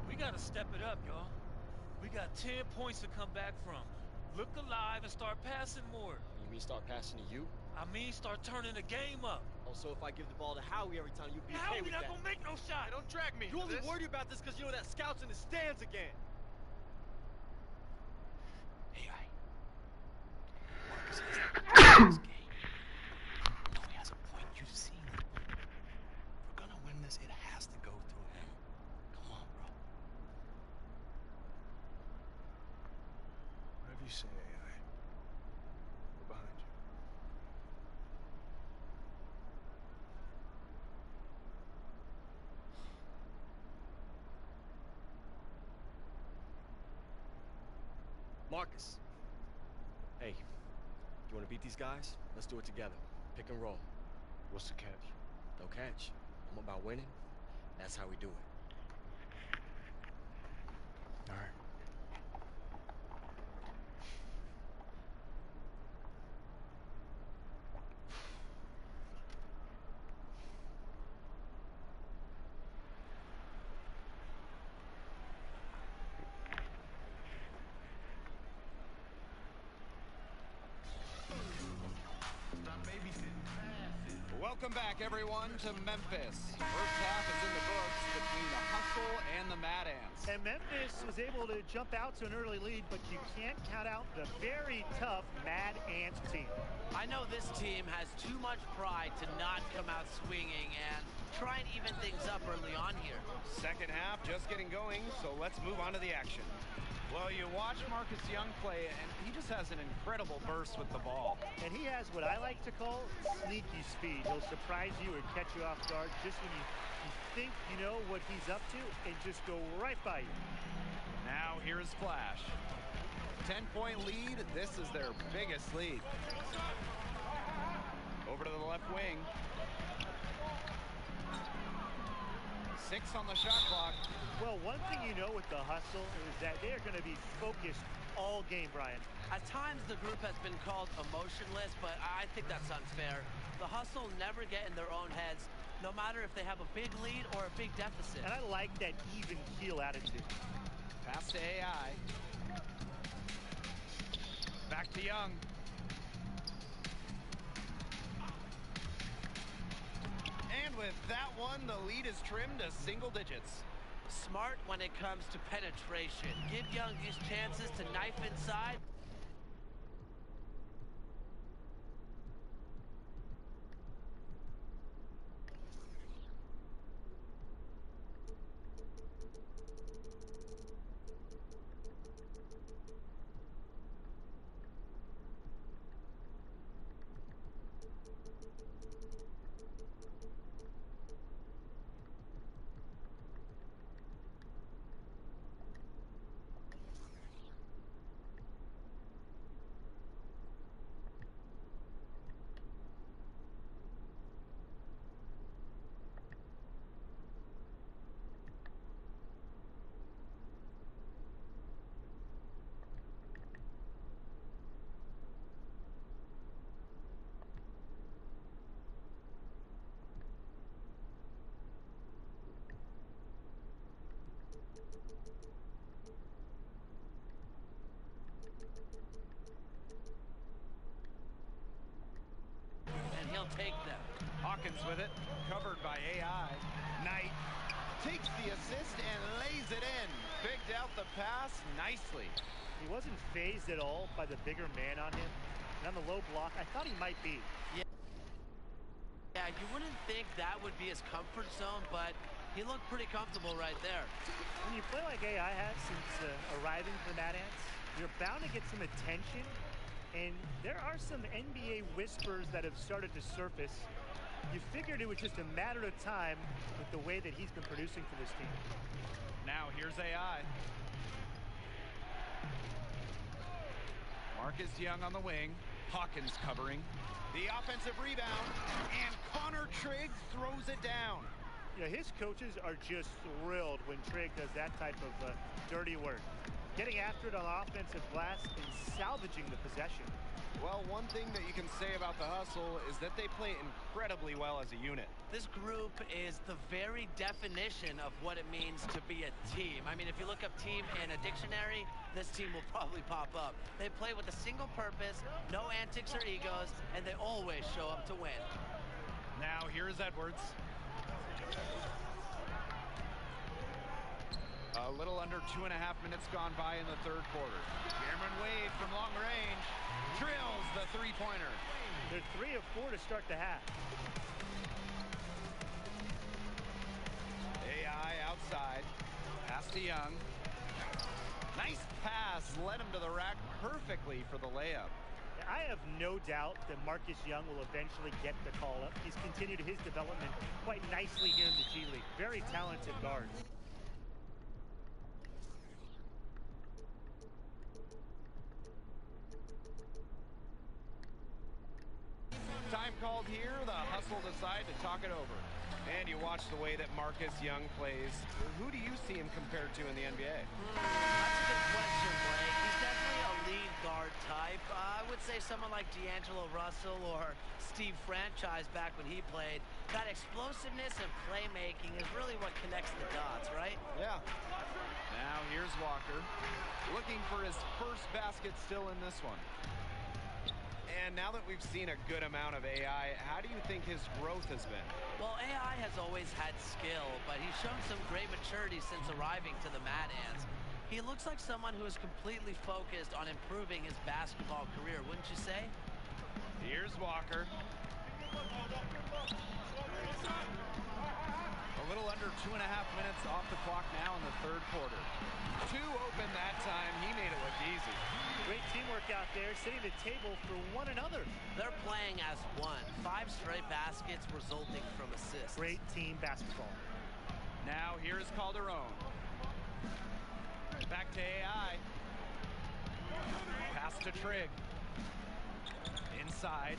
We gotta step it up, y'all. We got 10 points to come back from. Look alive and start passing more. You mean start passing to you? I mean start turning the game up. Oh, so if I give the ball to Howie every time, you'd be okay Howie with not that? gonna make no shot. Hey, don't drag me. You only this. worried about this because you know that scout's in the stands again. AI. Marcus has this game. No, he has a point. You've seen it. If we're gonna win this, it has to go through him. Come on, bro. Whatever you say, AI. We're behind you. Marcus. Hey, you want to beat these guys? Let's do it together. Pick and roll. What's the catch? No catch. I'm about winning. That's how we do it. All right. Welcome back, everyone, to Memphis. First half is in the books between the Hustle and the Mad Ants. And Memphis was able to jump out to an early lead, but you can't count out the very tough Mad Ants team. I know this team has too much pride to not come out swinging and try and even things up early on here. Second half just getting going, so let's move on to the action. Well, you watch Marcus Young play, and he just has an incredible burst with the ball. And he has what I like to call sneaky speed. He'll surprise you or catch you off guard just when you think you know what he's up to and just go right by you. Now here's Flash. 10-point lead. This is their biggest lead. Over to the left wing. 6 on the shot clock. Well, one thing you know with the hustle is that they are going to be focused all game, Brian. At times, the group has been called emotionless, but I think that's unfair. The hustle never get in their own heads, no matter if they have a big lead or a big deficit. And I like that even keel attitude. Pass to AI. Back to Young. And with that one, the lead is trimmed to single digits. Smart when it comes to penetration. Give Young these chances to knife inside. Take them. Hawkins with it, covered by AI. Knight takes the assist and lays it in. Picked out the pass nicely. He wasn't phased at all by the bigger man on him. And on the low block, I thought he might be. Yeah, you wouldn't think that would be his comfort zone, but he looked pretty comfortable right there. When you play like AI has since arriving for the Mad Ants, you're bound to get some attention. And there are some NBA whispers that have started to surface. You figured it was just a matter of time with the way that he's been producing for this team. Now here's AI. Marcus Young on the wing. Hawkins covering. The offensive rebound. And Connor Trigg throws it down. Yeah, his coaches are just thrilled when Trigg does that type of dirty work. Getting after it on offensive glass and salvaging the possession. Well, one thing that you can say about the hustle is that they play incredibly well as a unit. This group is the very definition of what it means to be a team. I mean, if you look up team in a dictionary, this team will probably pop up. They play with a single purpose, no antics or egos, and they always show up to win. Now here's Edwards. A little under 2.5 minutes gone by in the third quarter. Cameron Wade from long range drills the three-pointer. They're 3 of 4 to start the half. AI outside. Pass to Young. Nice pass. Led him to the rack perfectly for the layup. I have no doubt that Marcus Young will eventually get the call-up. He's continued his development quite nicely here in the G League. Very talented guard. Time called here, the hustle decide to talk it over. And you watch the way that Marcus Young plays. Who do you see him compared to in the NBA? That's a good question, Blake. He's definitely a lead guard type. I would say someone like D'Angelo Russell or Steve Franchise back when he played. That explosiveness and playmaking is really what connects the dots, right? Yeah. Now here's Walker. Looking for his first basket still in this one. And now that we've seen a good amount of AI, how do you think his growth has been? Well, AI has always had skill, but he's shown some great maturity since arriving to the Mad Ants. He looks like someone who is completely focused on improving his basketball career, wouldn't you say? Here's Walker. A little under 2.5 minutes off the clock now in the third quarter. 2 open that time. He made it look easy. Great teamwork out there, setting the table for one another. They're playing as one. 5 straight baskets resulting from assists. Great team basketball. Now here's Calderon. Back to AI. Pass to Trigg. Inside.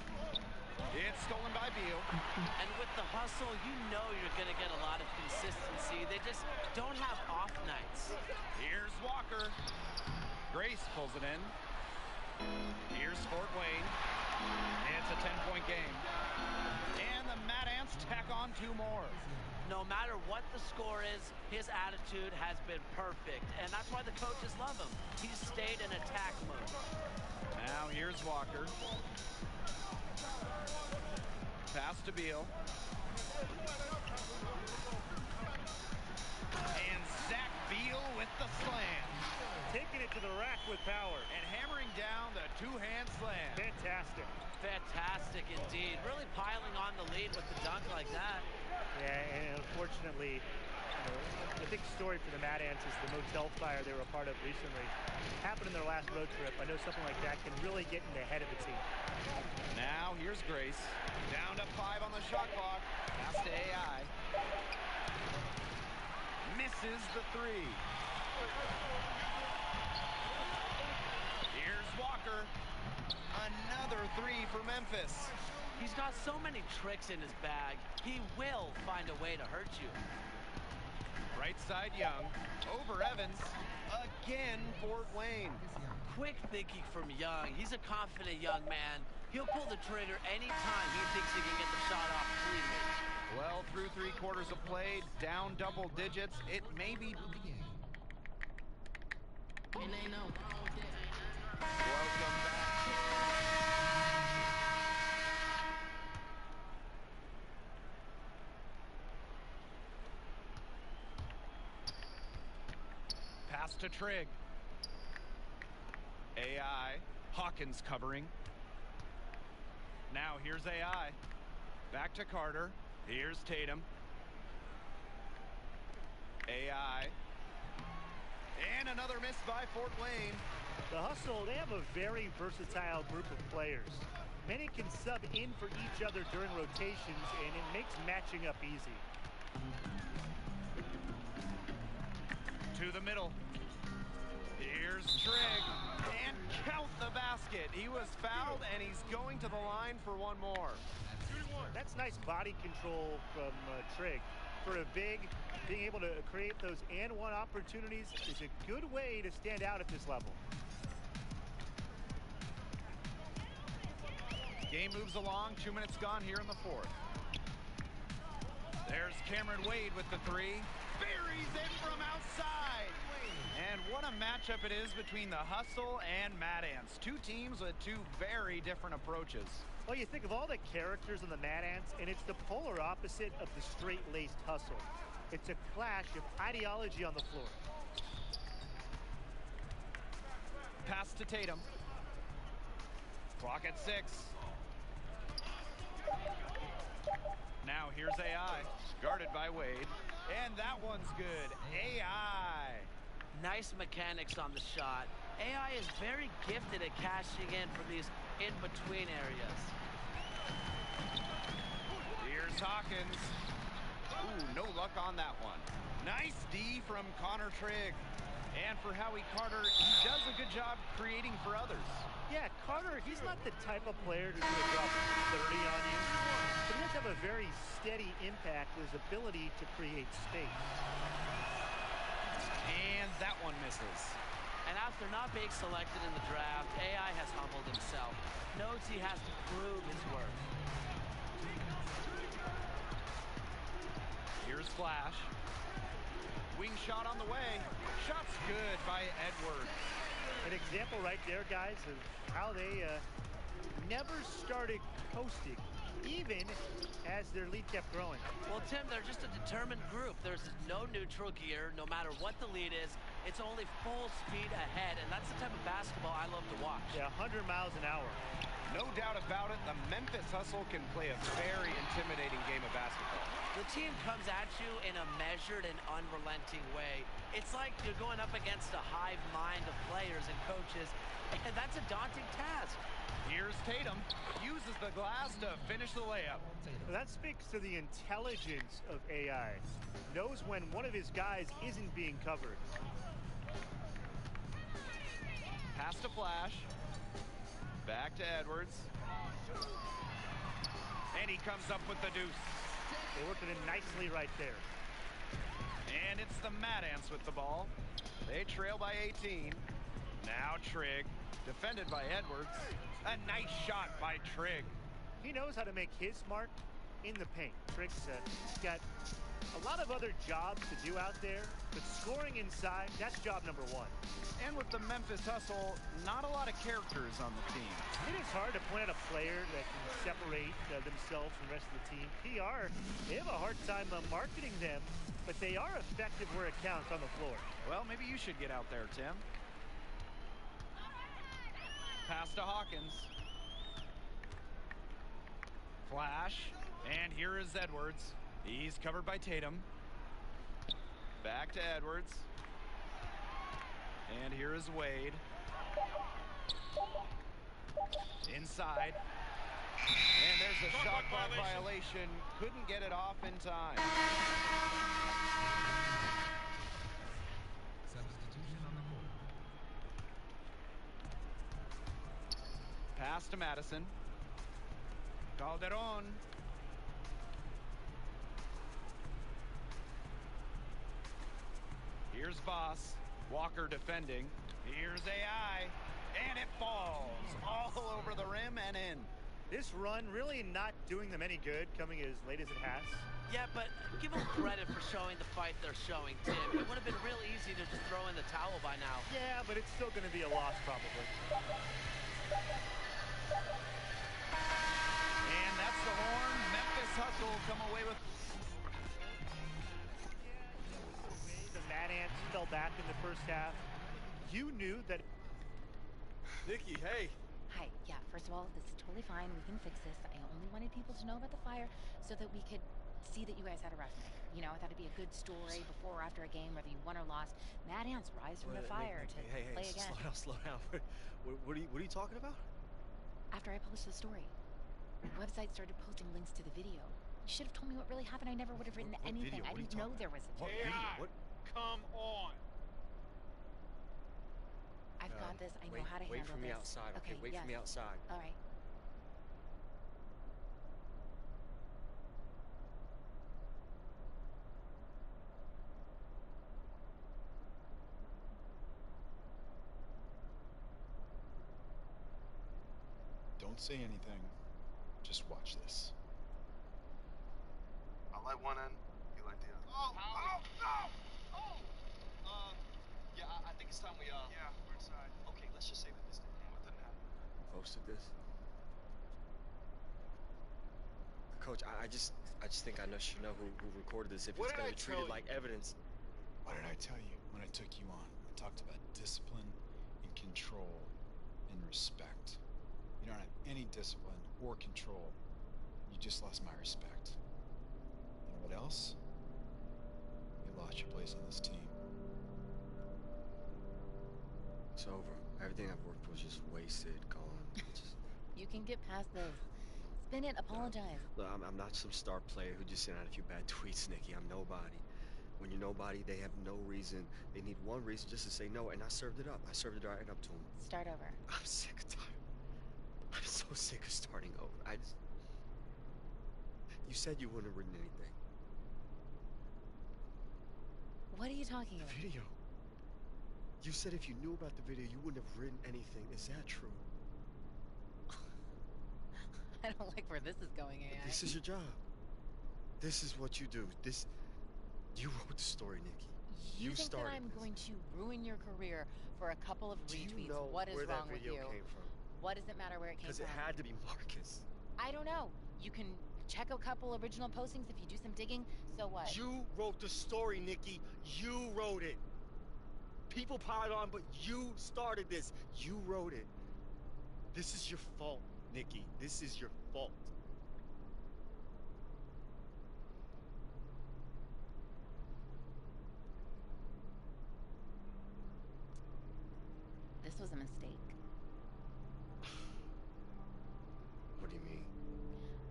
It's stolen by Beal. And with the hustle, you know you're going to get a lot of consistency. They just don't have off nights. Here's Walker. Grace pulls it in. Here's Fort Wayne. It's a 10-point game. And the Mad Ants tack on 2 more. No matter what the score is, his attitude has been perfect. And that's why the coaches love him. He's stayed in attack mode. Now here's Walker. Pass to Beal. And Zach Beal with the slam. Taking it to the rack with power. And hammering down the 2-hand slam. Fantastic. Fantastic indeed. Really piling on the lead with the dunk like that. Yeah, and unfortunately, the big story for the Mad Ants is the motel fire they were a part of recently. It happened in their last road trip. I know something like that can really get in the head of a team. Now here's Grace. Down to 5 on the shot clock. Pass to AI. Misses the 3. Here's Walker. Another 3 for Memphis. He's got so many tricks in his bag. He will find a way to hurt you. Right side Young. Over Evans. Again Fort Wayne. Quick thinking from Young. He's a confident young man. He'll pull the trigger anytime he thinks he can get the shot off cleanly. Well, through 3 quarters of play, down double digits. It may be... Welcome back. Pass to Trigg. AI. Hawkins covering. Now here's AI. Back to Carter. Here's Tatum. AI. And another miss by Fort Wayne. The Hustle, they have a very versatile group of players. Many can sub in for each other during rotations, and it makes matching up easy. To the middle. Here's Trigg. And count the basket. He was fouled, and he's going to the line for 1 more. That's nice body control from Trigg. For a big, being able to create those and-one opportunities is a good way to stand out at this level. Game moves along. 2 minutes gone here in the 4th. There's Cameron Wade with the 3. Buries it from outside. And what a matchup it is between the Hustle and Mad Ants. 2 teams with 2 very different approaches. Well, you think of all the characters on the Mad Ants, and it's the polar opposite of the straight-laced Hustle. It's a clash of ideology on the floor. Pass to Tatum. Clock at 6. Now here's AI. Guarded by Wade. And that one's good. AI. Nice mechanics on the shot. AI is very gifted at cashing in from these in-between areas. Here's Hawkins. Ooh, no luck on that one. Nice D from Connor Trigg. And for Howie Carter, he does a good job creating for others. Yeah, Carter, he's not the type of player who's going to drop 30 on you. But he does have a very steady impact with his ability to create space. And that one misses. And after not being selected in the draft, AI has humbled himself. Knows he has to prove his worth. Here's Flash. Wing shot on the way. Shot's good by Edwards. An example right there, guys, of how they never started coasting, even as their lead kept growing. Well, Tim, they're just a determined group. There's no neutral gear. No matter what the lead is, It's only full speed ahead, and that's the type of basketball I love to watch. Yeah, 100 miles an hour. No doubt about it, the Memphis Hustle can play a very intimidating game of basketball. The team comes at you in a measured and unrelenting way. It's like you're going up against a hive mind of players and coaches, and that's a daunting task. Here's Tatum, uses the glass to finish the layup. That speaks to the intelligence of AI. Knows when one of his guys isn't being covered. Pass to Flash. Back to Edwards. And he comes up with the deuce. They're working it nicely right there. And it's the Mad Ants with the ball. They trail by 18. Now Trigg, defended by Edwards. A nice shot by Trigg. He knows how to make his mark in the paint. Trigg's got a lot of other jobs to do out there, but scoring inside, that's job number one. And with the Memphis Hustle, not a lot of characters on the team. It is hard to point out a player that can separate themselves from the rest of the team. PR, they have a hard time marketing them, but they are effective where it counts on the floor. Well, maybe you should get out there, Tim. Pass to Hawkins. Flash. And here is Edwards. He's covered by Tatum. Back to Edwards. And here is Wade. Inside. And there's a shot clock violation. Couldn't get it off in time. Substitution on the court. Pass to Madison. Calderon. Here's Voss. Walker defending. Here's AI. And it falls all over the rim and in. This run really not doing them any good, coming as late as it has. Yeah, but give them credit for showing the fight they're showing, Tim. It would have been real easy to just throw in the towel by now. Yeah, but it's still going to be a loss, probably. And that's the horn. Memphis Hustle come away with... The Mad Ants fell back in the first half. You knew that... Nikki, hey. Hi, yeah, first of all, this is totally fine. We can fix this. I only wanted people to know about the fire so that we could see that you guys had a rough night. You know, I thought it'd be a good story before or after a game, whether you won or lost. Mad Ants rise from the fire to play again. Slow down. What are you talking about? After I published the story, the website started posting links to the video. You should have told me what really happened. I never would have written anything. I didn't know there was a video. What? Come on. I've got this. I know how to handle this. Wait for me outside, okay? Wait for me outside. All right. Don't say anything. Just watch this. I'll light one end, you light the other. Yeah, I think it's time we, Yeah, we're inside. Okay, let's just say that this What didn't happen? posted this. Coach, I just think I should know who recorded this if What it's did gonna I be treated tell like evidence. What did I tell you when I took you on? I talked about discipline and control and respect. You don't have any discipline or control. You just lost my respect. You know what else? You lost your place on this team. It's over. Everything I've worked for was just wasted, gone. You can get past this. Spin it, apologize. Look, I'm not some star player who just sent out a few bad tweets, Nikki. I'm nobody. When you're nobody, they have no reason. They need one reason just to say no, and I served it up. I served it right up to them. Start over. I'm sick of tired. I'm so sick of starting over. You said you wouldn't have written anything. What are you talking about? The video. You said if you knew about the video, you wouldn't have written anything. Is that true? I don't like where this is going, AI. This is your job. This is what you do. You wrote the story, Nikki. You think that started I'm this. going to ruin your career for a couple of retweets? Do you know What is where wrong that with video you? came from? What does it matter where it came from? Because it had to be Marcus. I don't know. You can check a couple original postings if you do some digging. So what? You wrote the story, Nikki. You wrote it. People piled on, but you started this. You wrote it. This is your fault, Nikki. This is your fault. This was a mistake. What do you mean?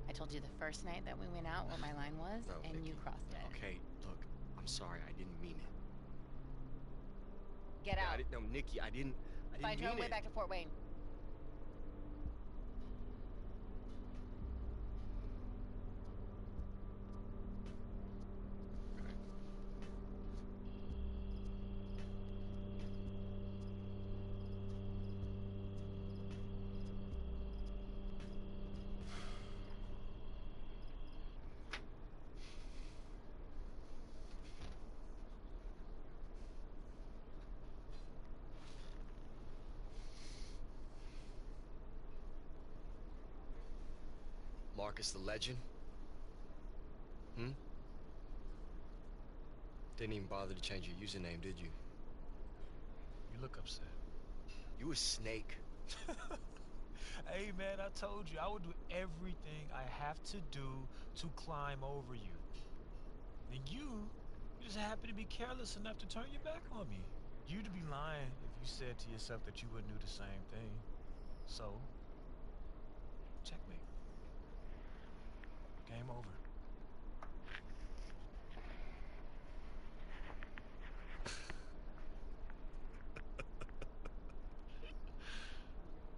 I told you the first night that we went out what my line was, No, and Nikki. you crossed it. Okay, look, I'm sorry. I didn't mean it. Get Yeah, out. No, Nikki, I didn't Find your mean own way it. back to Fort Wayne. Marcus the Legend? Didn't even bother to change your username, did you? You look upset. You a snake. Hey, man, I told you I would do everything I have to do to climb over you. And you just happen to be careless enough to turn your back on me. You'd be lying if you said to yourself that you wouldn't do the same thing. So, checkmate. Game over.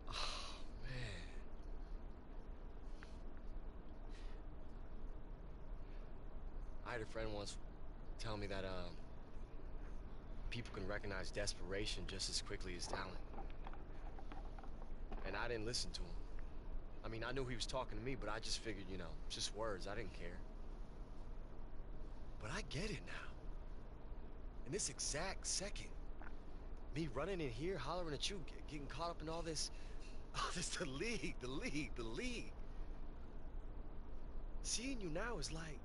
Oh, man. I had a friend once tell me that people can recognize desperation just as quickly as talent. And I didn't listen to him. I mean, I knew he was talking to me, but I just figured, you know, just words. I didn't care. But I get it now. In this exact second, me running in here, hollering at you, getting caught up in all this, the league. Seeing you now is like,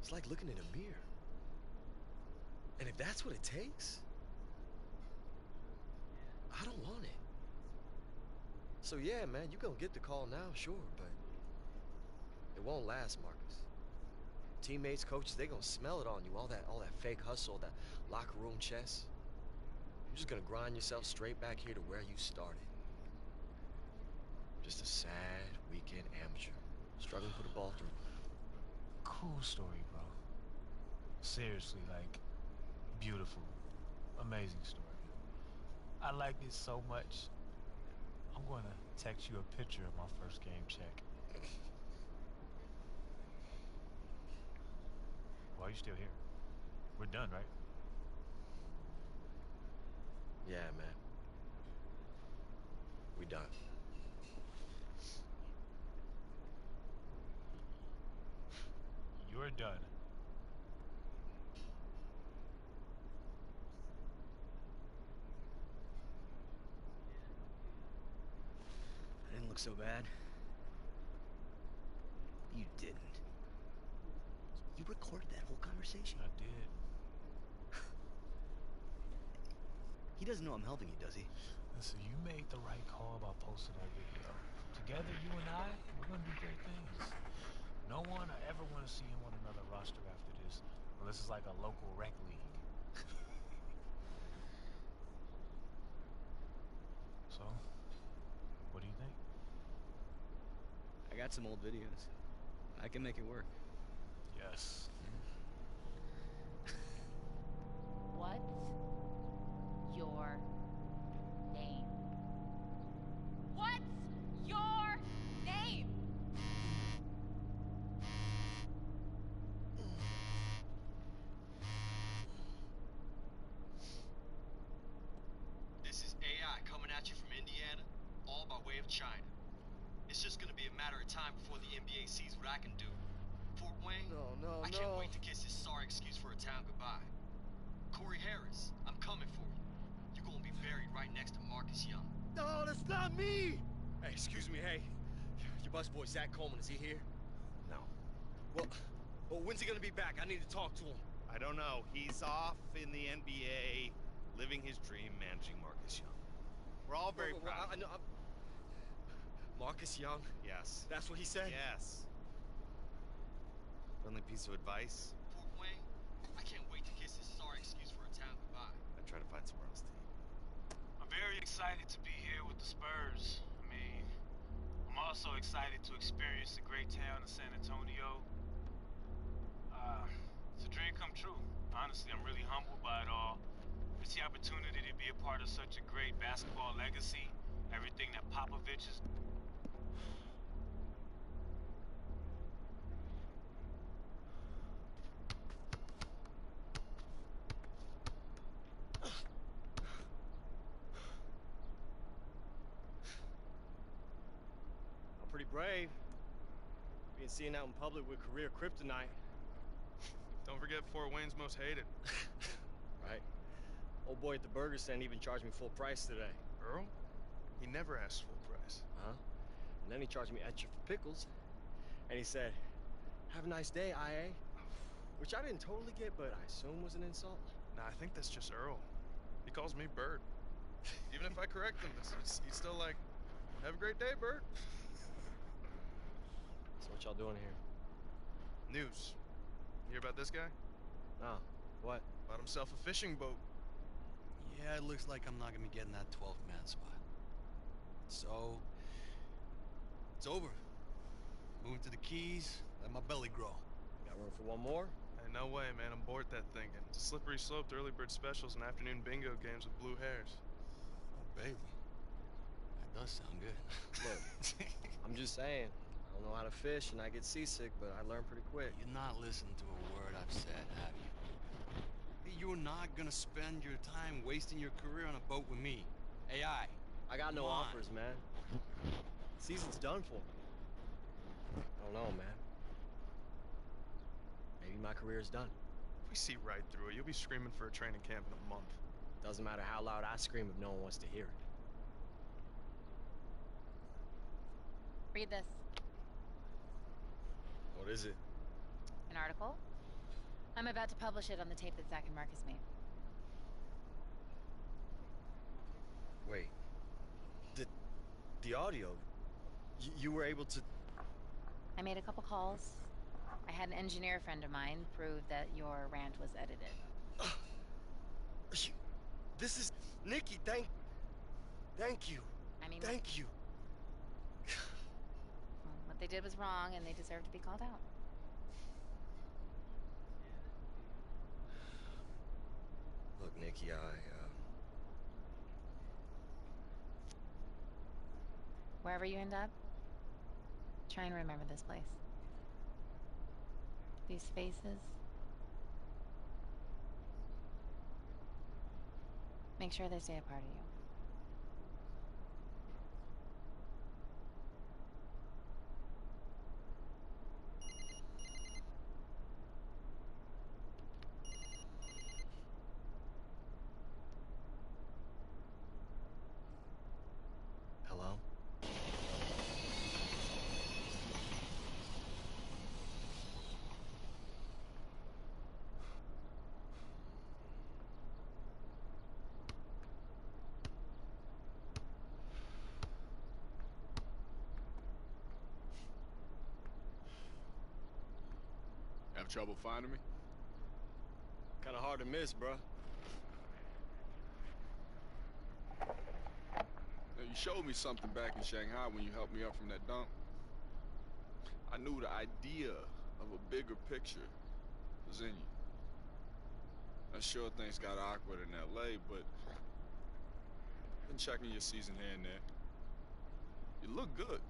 it's like looking in a mirror. And if that's what it takes, I don't want it. So yeah, man, you gonna get the call now, sure, but it won't last, Marcus. Teammates, coaches, they gonna smell it on you, all that fake hustle, that locker room chess. You're just gonna grind yourself straight back here to where you started. Just a sad weekend amateur, struggling to put a ball through. Cool story, bro. Seriously, like, beautiful, amazing story. I like it so much. I'm going to text you a picture of my first game check. Why are you still here? We're done, right? Yeah, man. We done. You're done. I didn't look so bad. You didn't. You recorded that whole conversation. I did. He doesn't know I'm helping you, does he? Listen, you made the right call about posting that video. Together, you and I, we're gonna do great things. No one I ever want to see him on another roster after this, unless it's like a local rec league. So, what do you think? I got some old videos. I can make it work. Yes. What's your name? What's your name? This is AI coming at you from Indiana, all by way of China. It's just gonna be a matter of time before the NBA sees what I can do. Fort Wayne, I can't wait to kiss his sorry excuse for a town goodbye. Corey Harris, I'm coming for you. You're gonna be buried right next to Marcus Young. No, that's not me! Hey, excuse me, hey. Your busboy Zach Coleman, is he here? No. Well, when's he gonna be back? I need to talk to him. I don't know. He's off in the NBA living his dream, managing Marcus Young. We're all very Well, proud. I know. Marcus Young? Yes. That's what he said? Yes. Friendly piece of advice? Fort Wayne, I can't wait to kiss his sorry excuse for a town goodbye. I'd try to find somewhere else to eat. I'm very excited to be here with the Spurs. I mean, I'm also excited to experience the great town of San Antonio. It's a dream come true. Honestly, I'm really humbled by it all. It's the opportunity to be a part of such a great basketball legacy. Everything that Popovich is. I'm pretty brave. Being seen out in public with career kryptonite. Don't forget Fort Wayne's most hated. Right? Old boy at the burger stand even charged me full price today. Earl? He never asked full price. Huh? And then he charged me extra for pickles. And he said, "Have a nice day, IA." Which I didn't totally get, but I assume was an insult. Nah, I think that's just Earl. He calls me Bird. Even if I correct him, he's still like, "Have a great day, Bird." So what y'all doing here? News. You hear about this guy? No. What? Bought himself a fishing boat. Yeah, it looks like I'm not gonna be getting that 12th man spot. So, it's over. Moving to the Keys, let my belly grow. Got room for one more? Hey, no way, man. I'm bored that thing. And it's a slippery slope to early bird specials and afternoon bingo games with blue hairs. Oh, baby. That does sound good. Look, I'm just saying. I don't know how to fish and I get seasick, but I learn pretty quick. You're not listening to a word I've said, have you? Hey, you're not gonna spend your time wasting your career on a boat with me. AI. I got no Come on. offers, man. Season's done for me. I don't know, man. Maybe my career's done. If we see right through it, you'll be screaming for a training camp in a month. Doesn't matter how loud I scream if no one wants to hear it. Read this. What is it? An article. I'm about to publish it on the tape that Zach and Marcus made. Wait. The audio. You were able to... I made a couple calls. I had an engineer friend of mine prove that your rant was edited. This is... Nikki, thank you. I mean, Thank you. what they did was wrong, and they deserve to be called out. Look, Nikki, Wherever you end up, try and remember this place. These faces. Make sure they stay a part of you. Hello? Have trouble finding me? Kinda hard to miss, bruh. Now, you showed me something back in Shanghai when you helped me up from that dump. I knew the idea of a bigger picture was in you. I'm sure things got awkward in LA, but been checking your season here and there. You look good.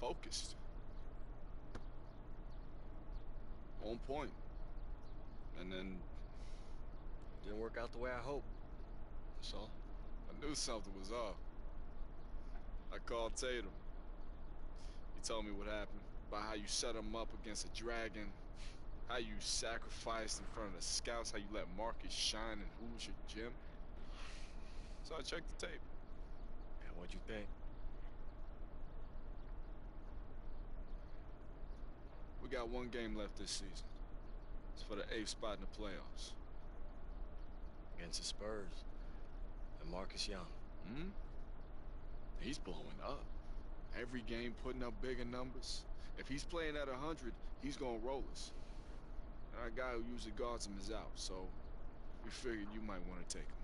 Focused. On point. And then Didn't work out the way I hoped. so I knew something was off. I called Tatum. He told me what happened, about how you set him up against a dragon, how you sacrificed in front of the scouts, how you let Marcus shine in Hoosier Gym. So I checked the tape. Yeah, what'd you think? We got one game left this season. It's for the 8th spot in the playoffs. against the Spurs and Marcus Young. Hmm? He's blowing up. Every game putting up bigger numbers. If he's playing at 100, he's gonna roll us. And our guy who usually guards him is out, so we figured you might want to take him.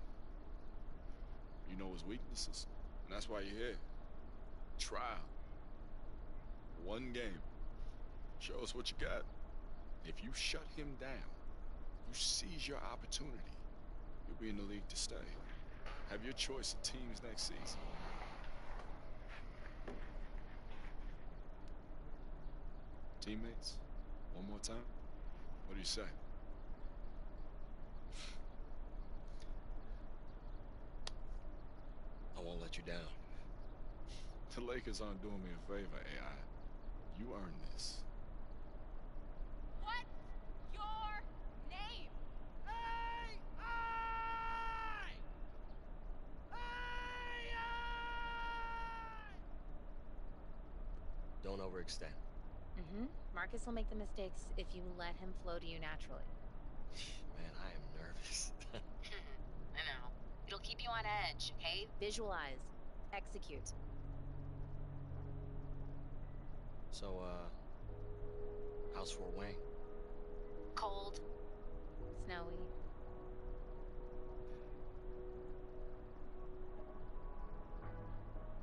You know his weaknesses, and that's why you're here. Trial. One game. Show us what you got. If you shut him down, you seize your opportunity, you'll be in the league to stay. Have your choice of teams next season. Teammates, one more time? What do you say? I won't let you down. The Lakers aren't doing me a favor, AI. You earned this. What's your name? Don't overextend. Mm-hmm. Marcus will make the mistakes if you let him flow to you naturally. Man, I am nervous. I know. It'll keep you on edge, okay? Visualize. Execute. So, how's Fort Wayne? Cold. Snowy.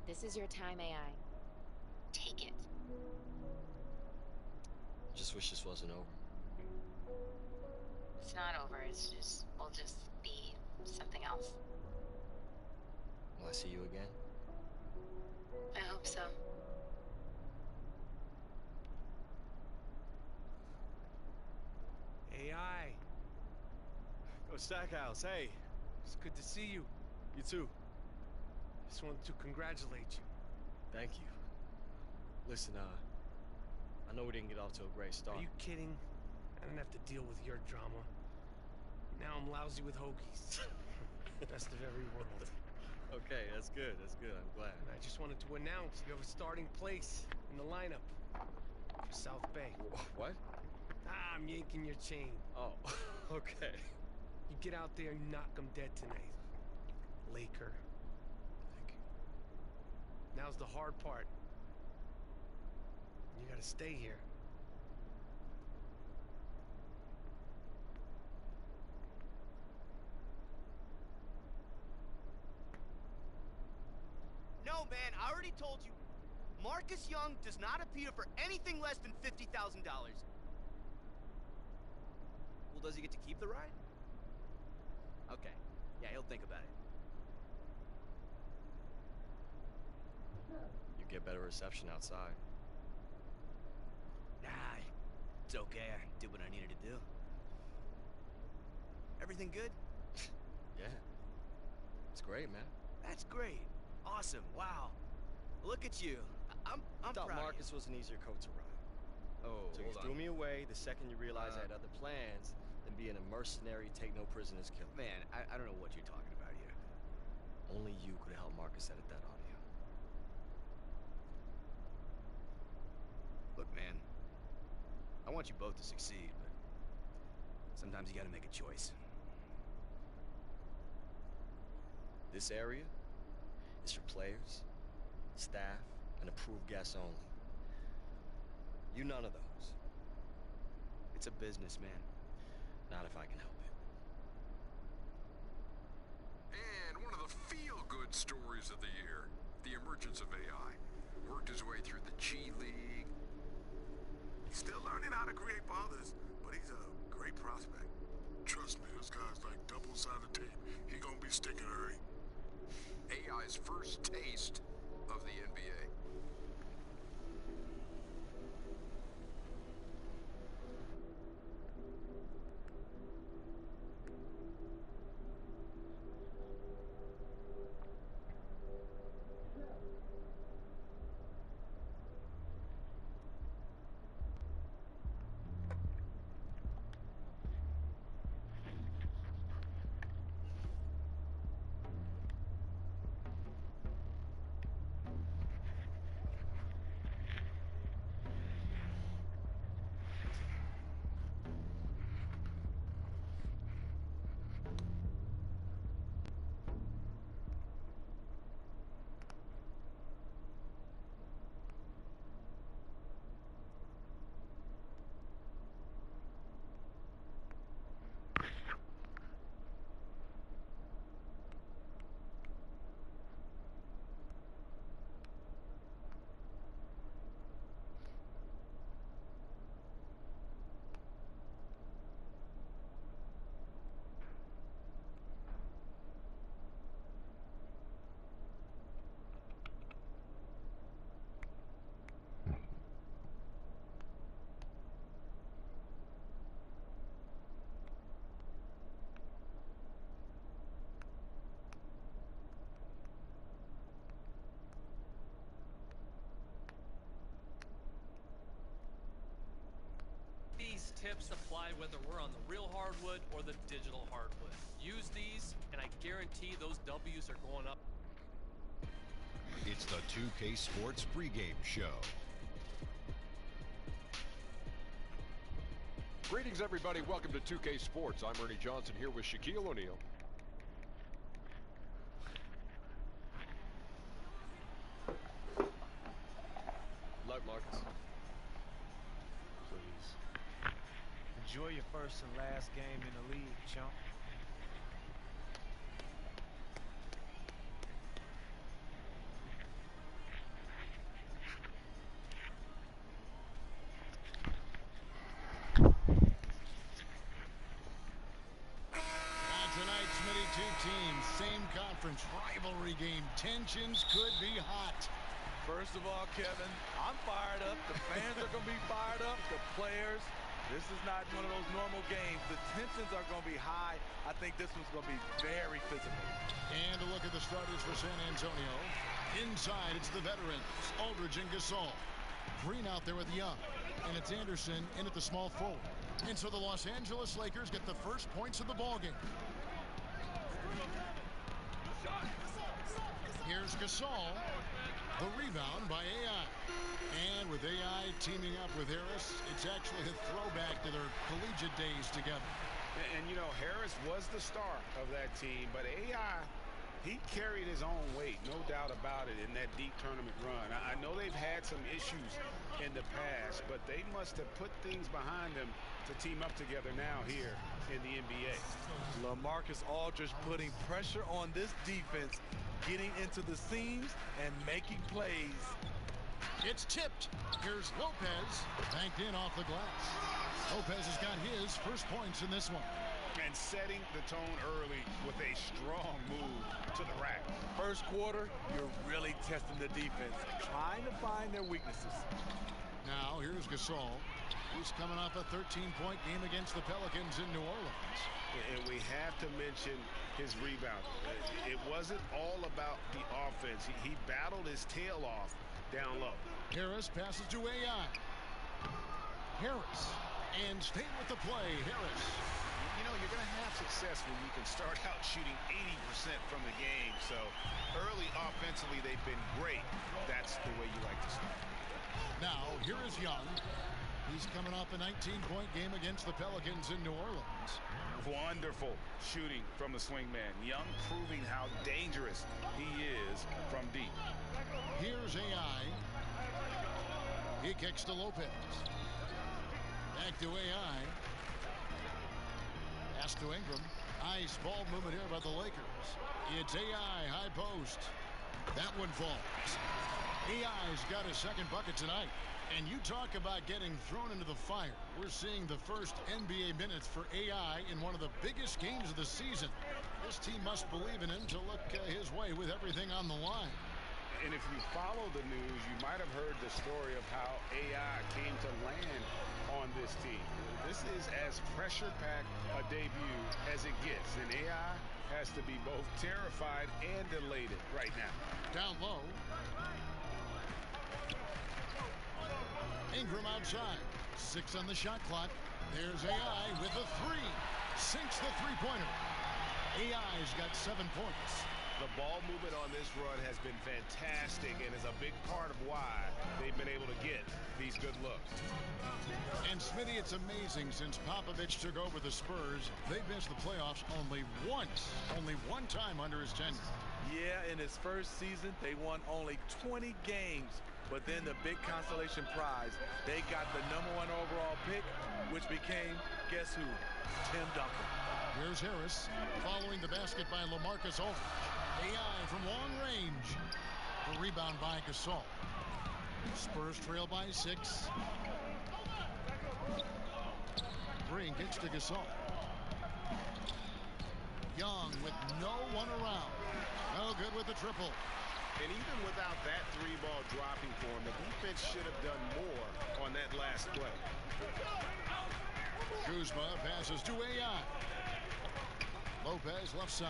This is your time, AI. Take it. Just wish this wasn't over. It's not over. We'll just be something else. Will I see you again? I hope so. AI. Go Stackhouse, hey. It's good to see you. You too. Just wanted to congratulate you. Thank you. Listen, I know we didn't get off to a great start. Are you kidding? I didn't have to deal with your drama. Now I'm lousy with hoagies. Best of every world. Okay, that's good. That's good. I'm glad. And I just wanted to announce you have a starting place in the lineup for South Bay. What? I'm yanking your chain. Oh, okay. You get out there and knock them dead tonight. Laker. Thank you. Now's the hard part. You gotta stay here. No, man, I already told you. Marcus Young does not appear for anything less than $50,000. Well, does he get to keep the ride? Okay. Yeah, he'll think about it. You get better reception outside. Nah, it's okay. I did what I needed to do. Everything good? Yeah. It's great, man. That's great. Awesome. Wow. Look at you. I'm thought proud Marcus was an easier coat to ride. Oh, So you threw me away the second you realized I had other plans than being a mercenary, take no prisoners killer. Man, I don't know what you're talking about here. Only you could help Marcus edit that audio. Look, man. I want you both to succeed, but sometimes you gotta make a choice. This area is for players, staff, and approved guests only. You none of those. It's a business, man. Not if I can help it. And one of the feel-good stories of the year, the emergence of AI. Worked his way through the G League. He's still learning how to create for others, but he's a great prospect. Trust me, this guy's like double-sided tape. He gonna be sticking early. AI's first taste of the NBA. tips apply whether we're on the real hardwood or the digital hardwood. Use these, and I guarantee those W's are going up. It's the 2K Sports pregame show. Greetings, everybody. Welcome to 2K Sports. I'm Ernie Johnson here with Shaquille O'Neal. Luck, Marcus. Please. Enjoy your first and last game in the league, chump. Tonight, Smitty, two teams, same conference, rivalry game. Tensions could be hot. First of all, Kevin, I'm fired up. The fans are going to be fired up. The players. This is not one of those normal games. The tensions are going to be high. I think this one's going to be very physical. And a look at the starters for San Antonio. Inside, it's the veterans, Aldridge and Gasol. Green out there with Young. And it's Anderson in at the small forward. And so the Los Angeles Lakers get the first points of the ballgame. Here's Gasol. The rebound by AI. And with AI teaming up with Harris, it's actually a throwback to their collegiate days together. And you know, Harris was the star of that team, but AI, he carried his own weight, no doubt about it, in that deep tournament run. I know they've had some issues in the past, but they must have put things behind them to team up together now here in the NBA. LaMarcus Aldridge putting pressure on this defense, getting into the seams and making plays. It's tipped. Here's Lopez, banked in off the glass. Lopez has got his first points in this one. And setting the tone early with a strong move to the rack. First quarter, you're really testing the defense, trying to find their weaknesses. Now, here's Gasol. He's coming off a 13-point game against the Pelicans in New Orleans. And we have to mention his rebound. It wasn't all about the offense. He battled his tail off down low. Harris passes to AI. Harris. And stay with the play, Harris. You know, you're going to have success when you can start out shooting 80% from the game. So early offensively, they've been great. That's the way you like to start. Now, here is Young. He's coming off a 19-point game against the Pelicans in New Orleans. Wonderful shooting from the swingman. Young proving how dangerous he is from deep. Here's AI. He kicks to Lopez. Back to AI. Pass to Ingram. Nice ball movement here by the Lakers. It's AI, high post. That one falls. AI's got his second bucket tonight. And you talk about getting thrown into the fire. We're seeing the first NBA minutes for AI in one of the biggest games of the season. This team must believe in him to look his way with everything on the line. And if you follow the news, you might have heard the story of how AI came to land on this team. This is as pressure-packed a debut as it gets. And AI has to be both terrified and elated right now. Down low. Ingram outside. 6 on the shot clock. There's AI with a 3. Sinks the three-pointer. AI's got 7 points. The ball movement on this run has been fantastic and is a big part of why they've been able to get these good looks. And Smitty, it's amazing since Popovich took over the Spurs, they've missed the playoffs only once. Only one time under his tenure. Yeah, in his first season, they won only 20 games. But then the big consolation prize, they got the #1 overall pick, which became, guess who? Tim Duncan. Here's Harris, following the basket by LaMarcus Aldridge. AI from long range. The rebound by Gasol. Spurs trail by 6. Green gets to Gasol. Young with no one around. No good with the triple. And even without that 3-ball dropping for him, the defense should have done more on that last play. Kuzma passes to AI. Lopez left side.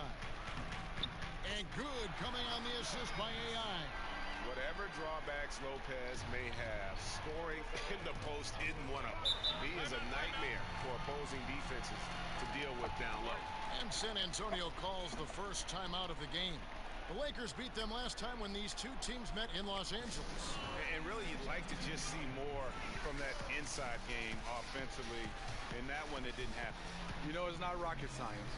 And good coming on the assist by AI. Whatever drawbacks Lopez may have, scoring in the post isn't one of them. He is a nightmare for opposing defenses to deal with down low. And San Antonio calls the first timeout of the game. The Lakers beat them last time when these two teams met in Los Angeles. And really, you'd like to just see more from that inside game offensively. In that one, it didn't happen. You know, it's not rocket science.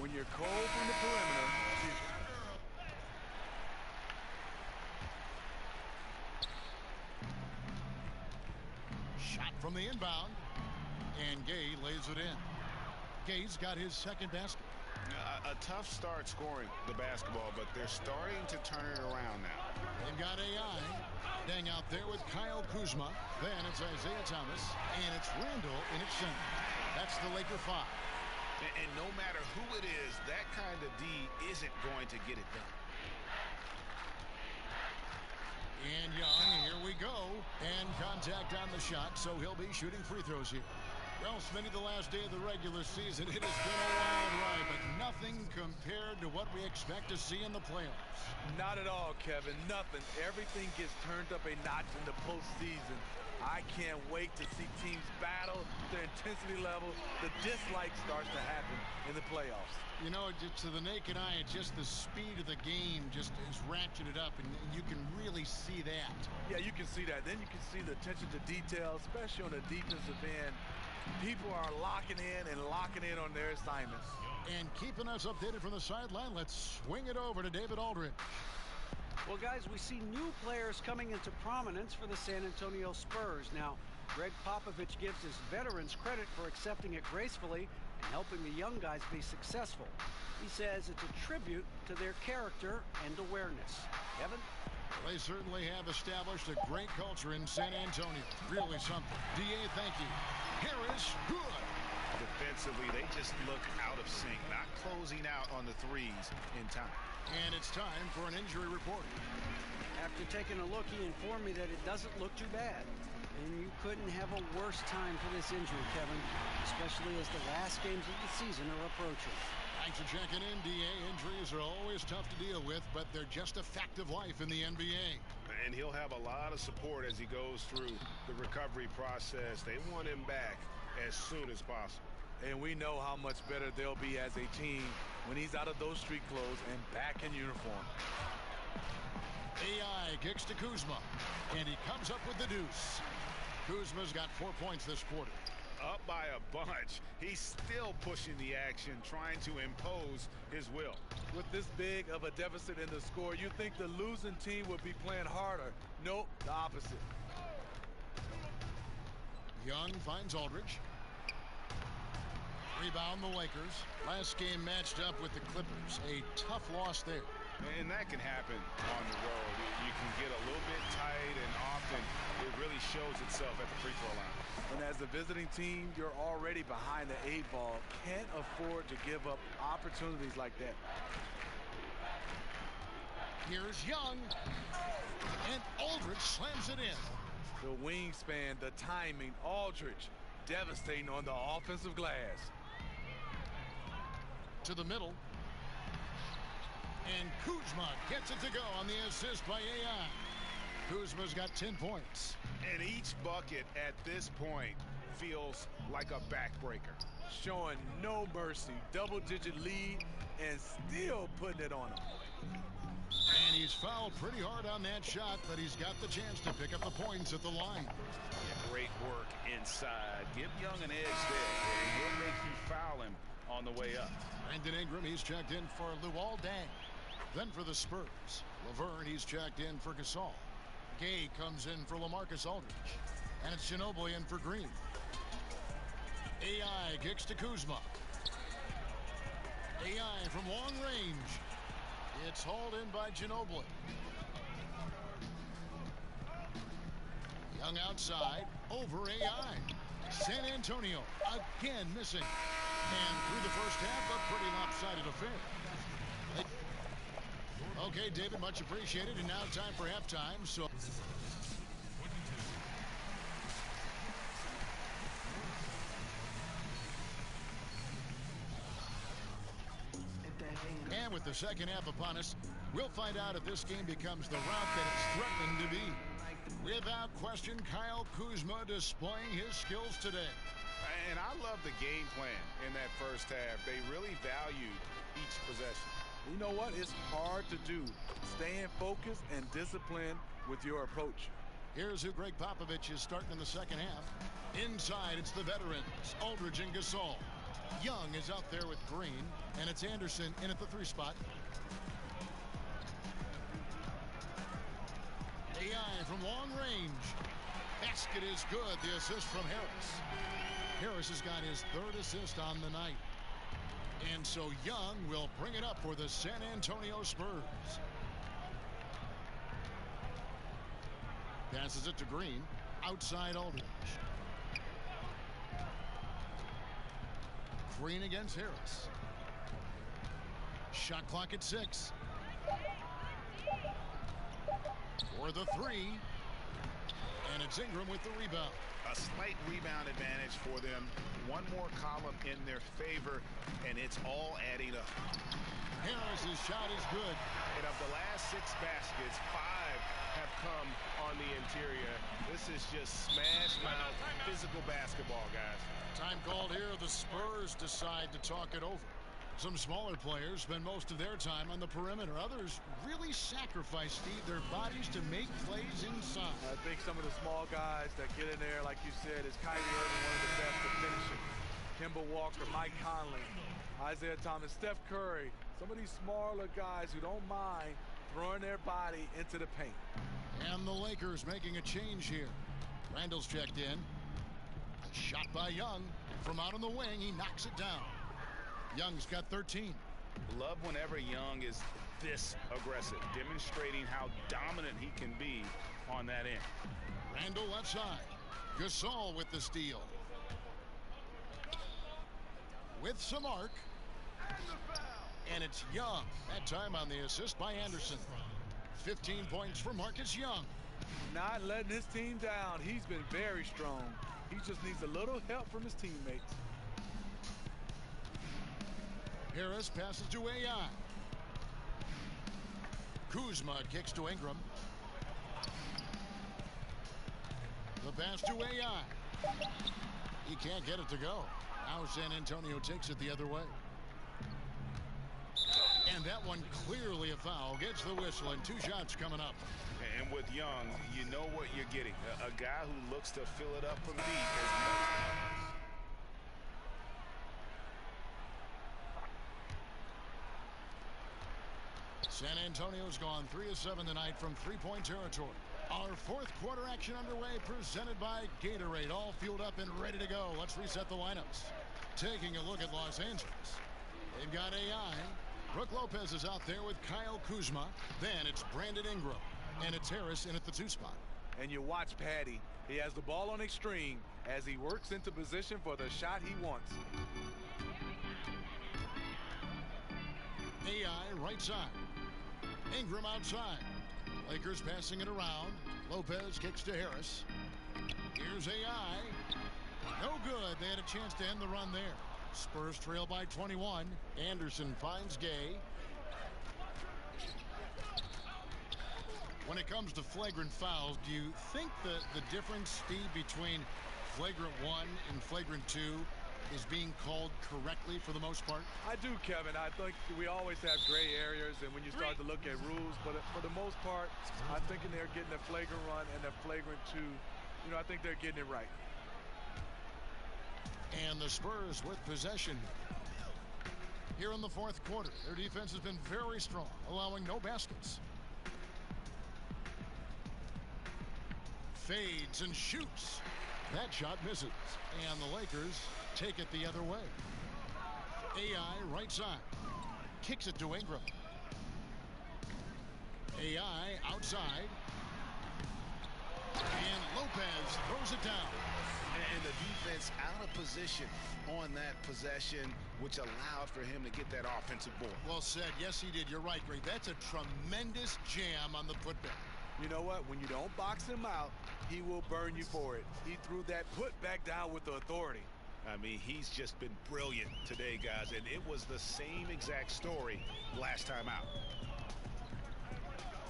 When you're cold from the perimeter, shot from the inbound, and Gay lays it in. Gay's got his second basket. A tough start scoring the basketball, but they're starting to turn it around now. They've got AI. Dang out there with Kyle Kuzma. Then it's Isaiah Thomas, and it's Randall in its center. That's the Laker 5. And no matter who it is, that kind of D isn't going to get it done. And Young, here we go. And contact on the shot, so he'll be shooting free throws here. Well, Smitty, the last day of the regular season, it has been a wild ride, but nothing compared to what we expect to see in the playoffs. not at all, Kevin. Nothing. Everything gets turned up a notch in the postseason. I can't wait to see teams battle, their intensity level. The dislike starts to happen in the playoffs. You know, to the naked eye, it's just the speed of the game just is ratcheted up, and you can really see that. Yeah, you can see that. Then you can see the attention to detail, especially on the defensive end. People are locking in and locking in on their assignments. And keeping us updated from the sideline, let's swing it over to David Aldridge. Well, guys, we see new players coming into prominence for the San Antonio Spurs. Now, Greg Popovich gives his veterans credit for accepting it gracefully and helping the young guys be successful. He says it's a tribute to their character and awareness. Kevin? They certainly have established a great culture in San Antonio. Really something. D.A., thank you. Harris, good. Defensively, they just look out of sync, not closing out on the threes in time. And it's time for an injury report. After taking a look, he informed me that it doesn't look too bad. And you couldn't have a worse time for this injury, Kevin, especially as the last games of the season are approaching. Thanks for checking in, D.A. Injuries are always tough to deal with, but they're just a fact of life in the NBA. And he'll have a lot of support as he goes through the recovery process. They want him back as soon as possible. And we know how much better they'll be as a team when he's out of those street clothes and back in uniform. AI kicks to Kuzma, and he comes up with the deuce. Kuzma's got 4 points this quarter. Up by a bunch. He's still pushing the action, trying to impose his will. With this big of a deficit in the score, you think the losing team would be playing harder. Nope, the opposite. Young finds Aldridge. Rebound the Lakers. Last game matched up with the Clippers. A tough loss there. And that can happen on the road. you can get a little bit tight, and often it really shows itself at the free throw line. And as a visiting team, you're already behind the 8 ball. Can't afford to give up opportunities like that. Here's Young. And Aldridge slams it in. The wingspan, the timing, Aldridge devastating on the offensive glass. To the middle. And Kuzma gets it to go on the assist by AI. Kuzma's got 10 points. And each bucket at this point feels like a backbreaker. Showing no mercy. Double-digit lead and still putting it on him. And he's fouled pretty hard on that shot, but he's got the chance to pick up the points at the line. Yeah, great work inside. Give Young an edge there, and he'll make you foul him on the way up. Brandon Ingram, he's checked in for Luol Deng. Then for the Spurs, Laverne, he's checked in for Gasol. Gay comes in for LaMarcus Aldridge. And it's Ginobili in for Green. AI kicks to Kuzma. AI from long range. It's hauled in by Ginobili. Young outside, over AI. San Antonio again missing. And through the first half, a pretty lopsided affair. Okay, David, much appreciated. And now time for halftime. So. And with the second half upon us, we'll find out if this game becomes the route that it's threatening to be. Without question, Kyle Kuzma displaying his skills today. And I love the game plan in that first half. They really valued each possession. You know what? It's hard to do. Staying focused and disciplined with your approach. Here's who Greg Popovich is starting in the second half. Inside, it's the veterans, Aldridge and Gasol. Young is out there with Green, and it's Anderson in at the 3 spot. AI from long range. Basket is good. The assist from Harris. Harris has got his 3rd assist on the night. And so Young will bring it up for the San Antonio Spurs. Passes it to Green. Outside Aldridge. Green against Harris. Shot clock at 6. For the 3. And it's Ingram with the rebound. A slight rebound advantage for them. One more column in their favor, and it's all adding up. Harris's shot is good. And of the last 6 baskets, 5 have come on the interior. This is just smash mouth physical basketball, guys. Time called here. The Spurs decide to talk it over. Some smaller players spend most of their time on the perimeter. Others really sacrifice, Steve, their bodies to make plays inside. I think some of the small guys that get in there, like you said, is Kyrie Irving, one of the best at finishing. Kemba Walker, Mike Conley, Isaiah Thomas, Steph Curry. Some of these smaller guys who don't mind throwing their body into the paint. And the Lakers making a change here. Randall's checked in. A shot by Young. From out on the wing, he knocks it down. Young's got 13. Love whenever Young is this aggressive, demonstrating how dominant he can be on that end. Randall left side. Gasol with the steal. With some arc. And it's Young. That time on the assist by Anderson. 15 points for Marcus Young. Not letting his team down. He's been very strong. He just needs a little help from his teammates. Harris passes to AI. Kuzma kicks to Ingram. The pass to AI. He can't get it to go. Now San Antonio takes it the other way. And that one clearly a foul. Gets the whistle, and 2 shots coming up. And with Young, you know what you're getting. A guy who looks to fill it up from deep as much. San Antonio's gone 3 of 7 tonight from 3-point territory. Our 4th quarter action underway, presented by Gatorade. All fueled up and ready to go. Let's reset the lineups. Taking a look at Los Angeles. They've got AI. Brook Lopez is out there with Kyle Kuzma. Then it's Brandon Ingram. And it's Harris in at the 2 spot. And you watch Patty. He has the ball on extreme as he works into position for the shot he wants. AI right side. Ingram outside. Lakers passing it around. Lopez kicks to Harris. Here's AI. No good. They had a chance to end the run there. Spurs trail by 21. Anderson finds Gay. When it comes to flagrant fouls, do you think that the difference, Steve, between flagrant 1 and flagrant 2 is being called correctly for the most part? I do, Kevin. I think we always have gray areas, and when you start to look at rules, but for the most part, I'm thinking they're getting a flagrant run and a flagrant 2. You know, I think they're getting it right. And the Spurs with possession here in the 4th quarter. Their defense has been very strong, allowing no baskets. Fades and shoots. That shot misses. And the Lakers take it the other way. AI right side. Kicks it to Ingram. AI outside. And Lopez throws it down. And the defense out of position on that possession, which allowed for him to get that offensive board. Well said. Yes, he did. You're right, Greg. That's a tremendous jam on the putback. You know what? When you don't box him out, he will burn you for it. He threw that putback down with the authority. I mean, he's just been brilliant today, guys, and it was the same exact story last time out.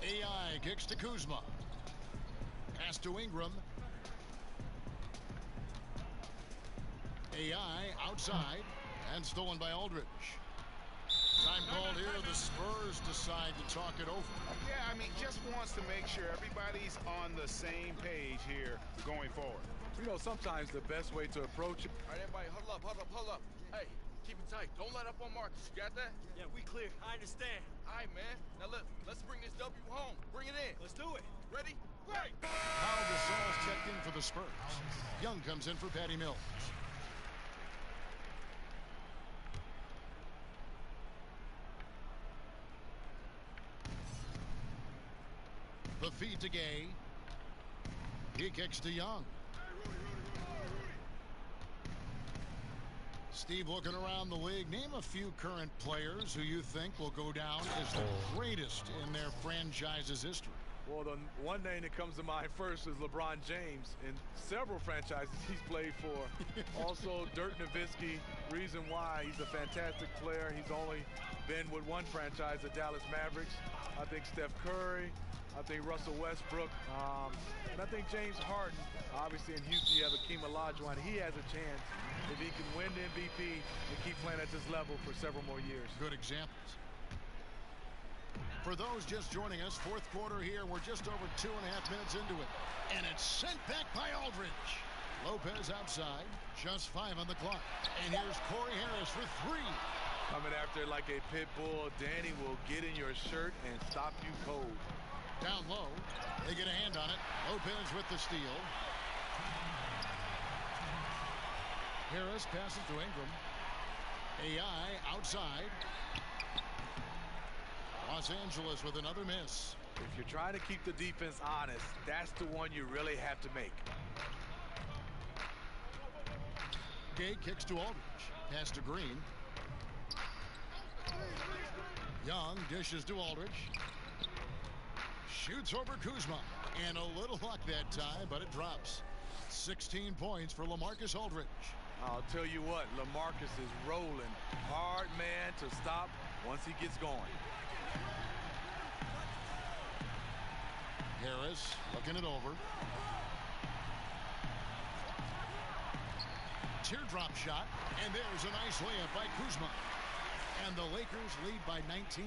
AI kicks to Kuzma. Pass to Ingram. AI outside and stolen by Aldridge. Time called here. The Spurs decide to talk it over. Yeah, I mean, just wants to make sure everybody's on the same page here going forward. You know, sometimes the best way to approach it. All right, everybody, huddle up. Hey, keep it tight. Don't let up on Marcus. You got that? Yeah, we clear. I understand. All right, man. Now look, let's bring this W home. Bring it in. Let's do it. Ready? Right. Pau Gasol's checked in for the Spurs. Young comes in for Patty Mills. The feed to Gay. He kicks to Young. Steve, looking around the league, name a few current players who you think will go down as the greatest in their franchise's history. Well, the one name that comes to mind first is LeBron James. In several franchises he's played for. Also, Dirk Nowitzki. Reason why he's a fantastic player. He's only been with one franchise, the Dallas Mavericks. I think Steph Curry. I think Russell Westbrook. And I think James Harden. Obviously, in Houston, you have Akeem Olajuwon. He has a chance if he can win the MVP and keep playing at this level for several more years. Good examples. For those just joining us, 4th quarter here. We're just over 2.5 minutes into it. And it's sent back by Aldridge. Lopez outside. Just 5 on the clock. And here's Corey Harris for 3. Coming after like a pit bull, Danny will get in your shirt and stop you cold. Down low. They get a hand on it. Lopez with the steal. Harris passes to Ingram. AI outside. Los Angeles with another miss. If you're trying to keep the defense honest, that's the one you really have to make. Gay kicks to Aldridge. Pass to Green. Young dishes to Aldridge. Shoots over Kuzma. And a little luck that time, but it drops. 16 points for LaMarcus Aldridge. I'll tell you what, LaMarcus is rolling. Hard man to stop once he gets going. Harris looking it over. Teardrop shot. And there's a nice layup by Kuzma. And the Lakers lead by 19.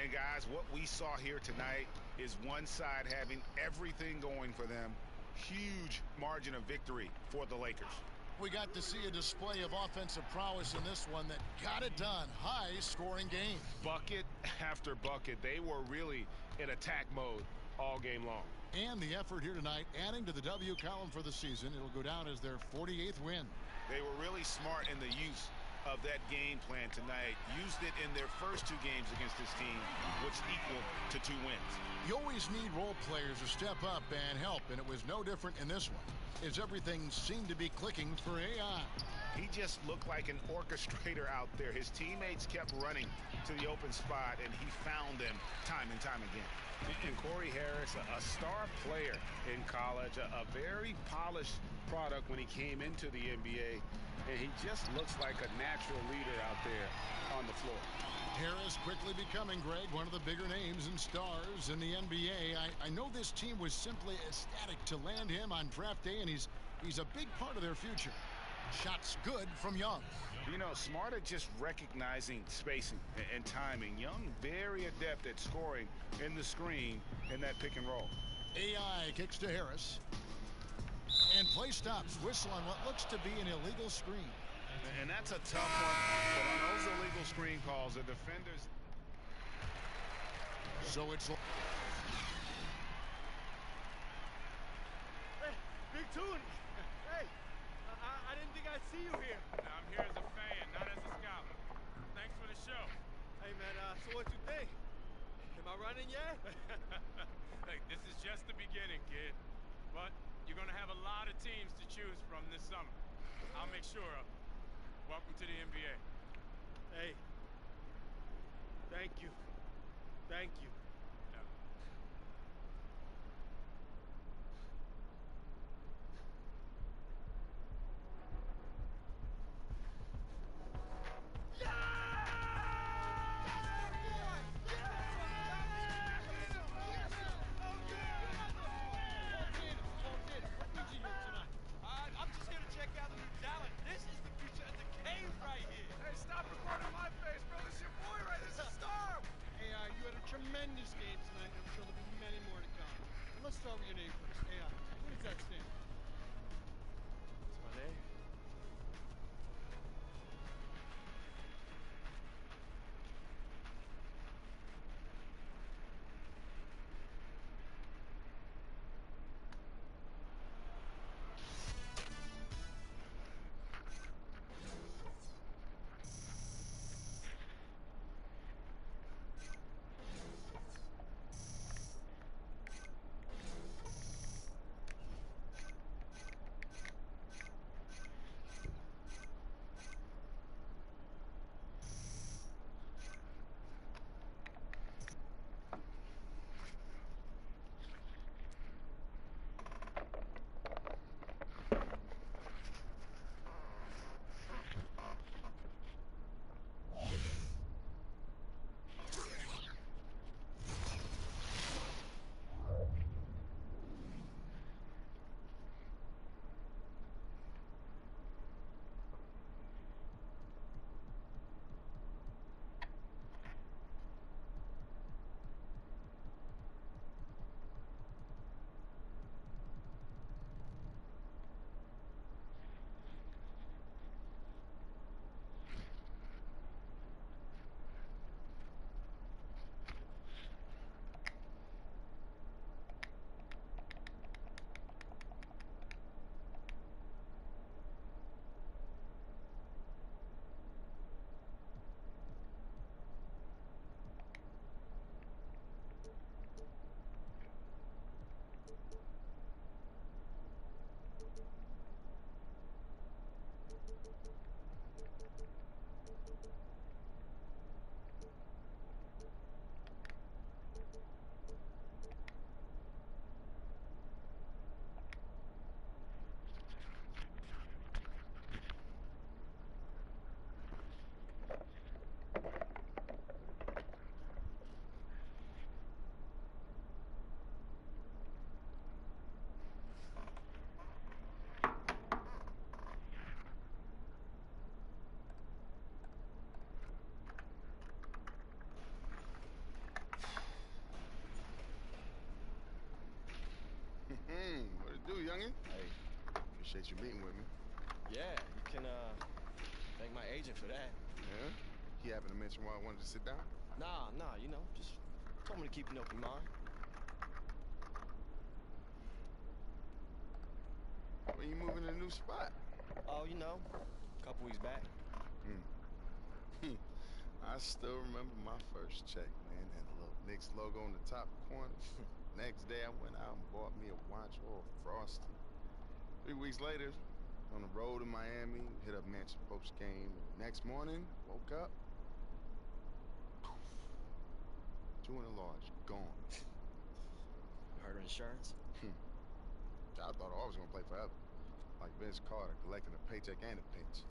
And guys, what we saw here tonight is one side having everything going for them. Huge margin of victory for the Lakers. We got to see a display of offensive prowess in this one that got it done. High-scoring game. Bucket after bucket. They were really in attack mode all game long. And the effort here tonight, adding to the W column for the season. It'll go down as their 48th win. They were really smart in the use of that game plan tonight, used it in their first 2 games against this team, which equal to 2 wins. You always need role players to step up and help, and it was no different in this one, as everything seemed to be clicking for AI. He just looked like an orchestrator out there. His teammates kept running to the open spot, and he found them time and time again. And Corey Harris, a star player in college, a very polished product when he came into the NBA, and he just looks like a natural leader out there on the floor. Harris quickly becoming, Greg, one of the bigger names and stars in the NBA. I know this team was simply ecstatic to land him on draft day, and he's a big part of their future. Shots good from Young. You know, smart at just recognizing spacing and timing. Young very adept at scoring in the screen in that pick and roll. AI kicks to Harris. And play stops. Whistle on what looks to be an illegal screen. And that's a tough one. But on those illegal screen calls, the defenders... So it's... Hey, Big Tune! Hey! I didn't think I'd see you here. I'm here as a fan, not as a scout. Thanks for the show. Hey, man, so what you think? Am I running yet? Hey, this is just the beginning, kid. But you're going to have a lot of teams to choose from this summer. I'll make sure of it. Welcome to the NBA. Hey. Thank you. Thank you. Tremendous game tonight, and I'm sure there'll be many more to come. Let's start with your name first. AI. What does that stand for? What's my name? What it do, youngin'? Hey, Appreciate you meeting with me. yeah, you can, thank my agent for that. Yeah? He happened to mention why I wanted to sit down? Nah, you know, just told me to keep an open mind. When you moving to a new spot? Oh, you know, a couple weeks back. I still remember my first check, man. Had a little Knicks logo on the top corner. Next day, I went out and bought me a watch or a Frosty. 3 weeks later, on the road in Miami, hit up Mansion post game. Next morning, woke up. Poof. 2 in a large, gone. Heard her insurance? I thought I was gonna play forever. Like Vince Carter, collecting a paycheck and a pinch.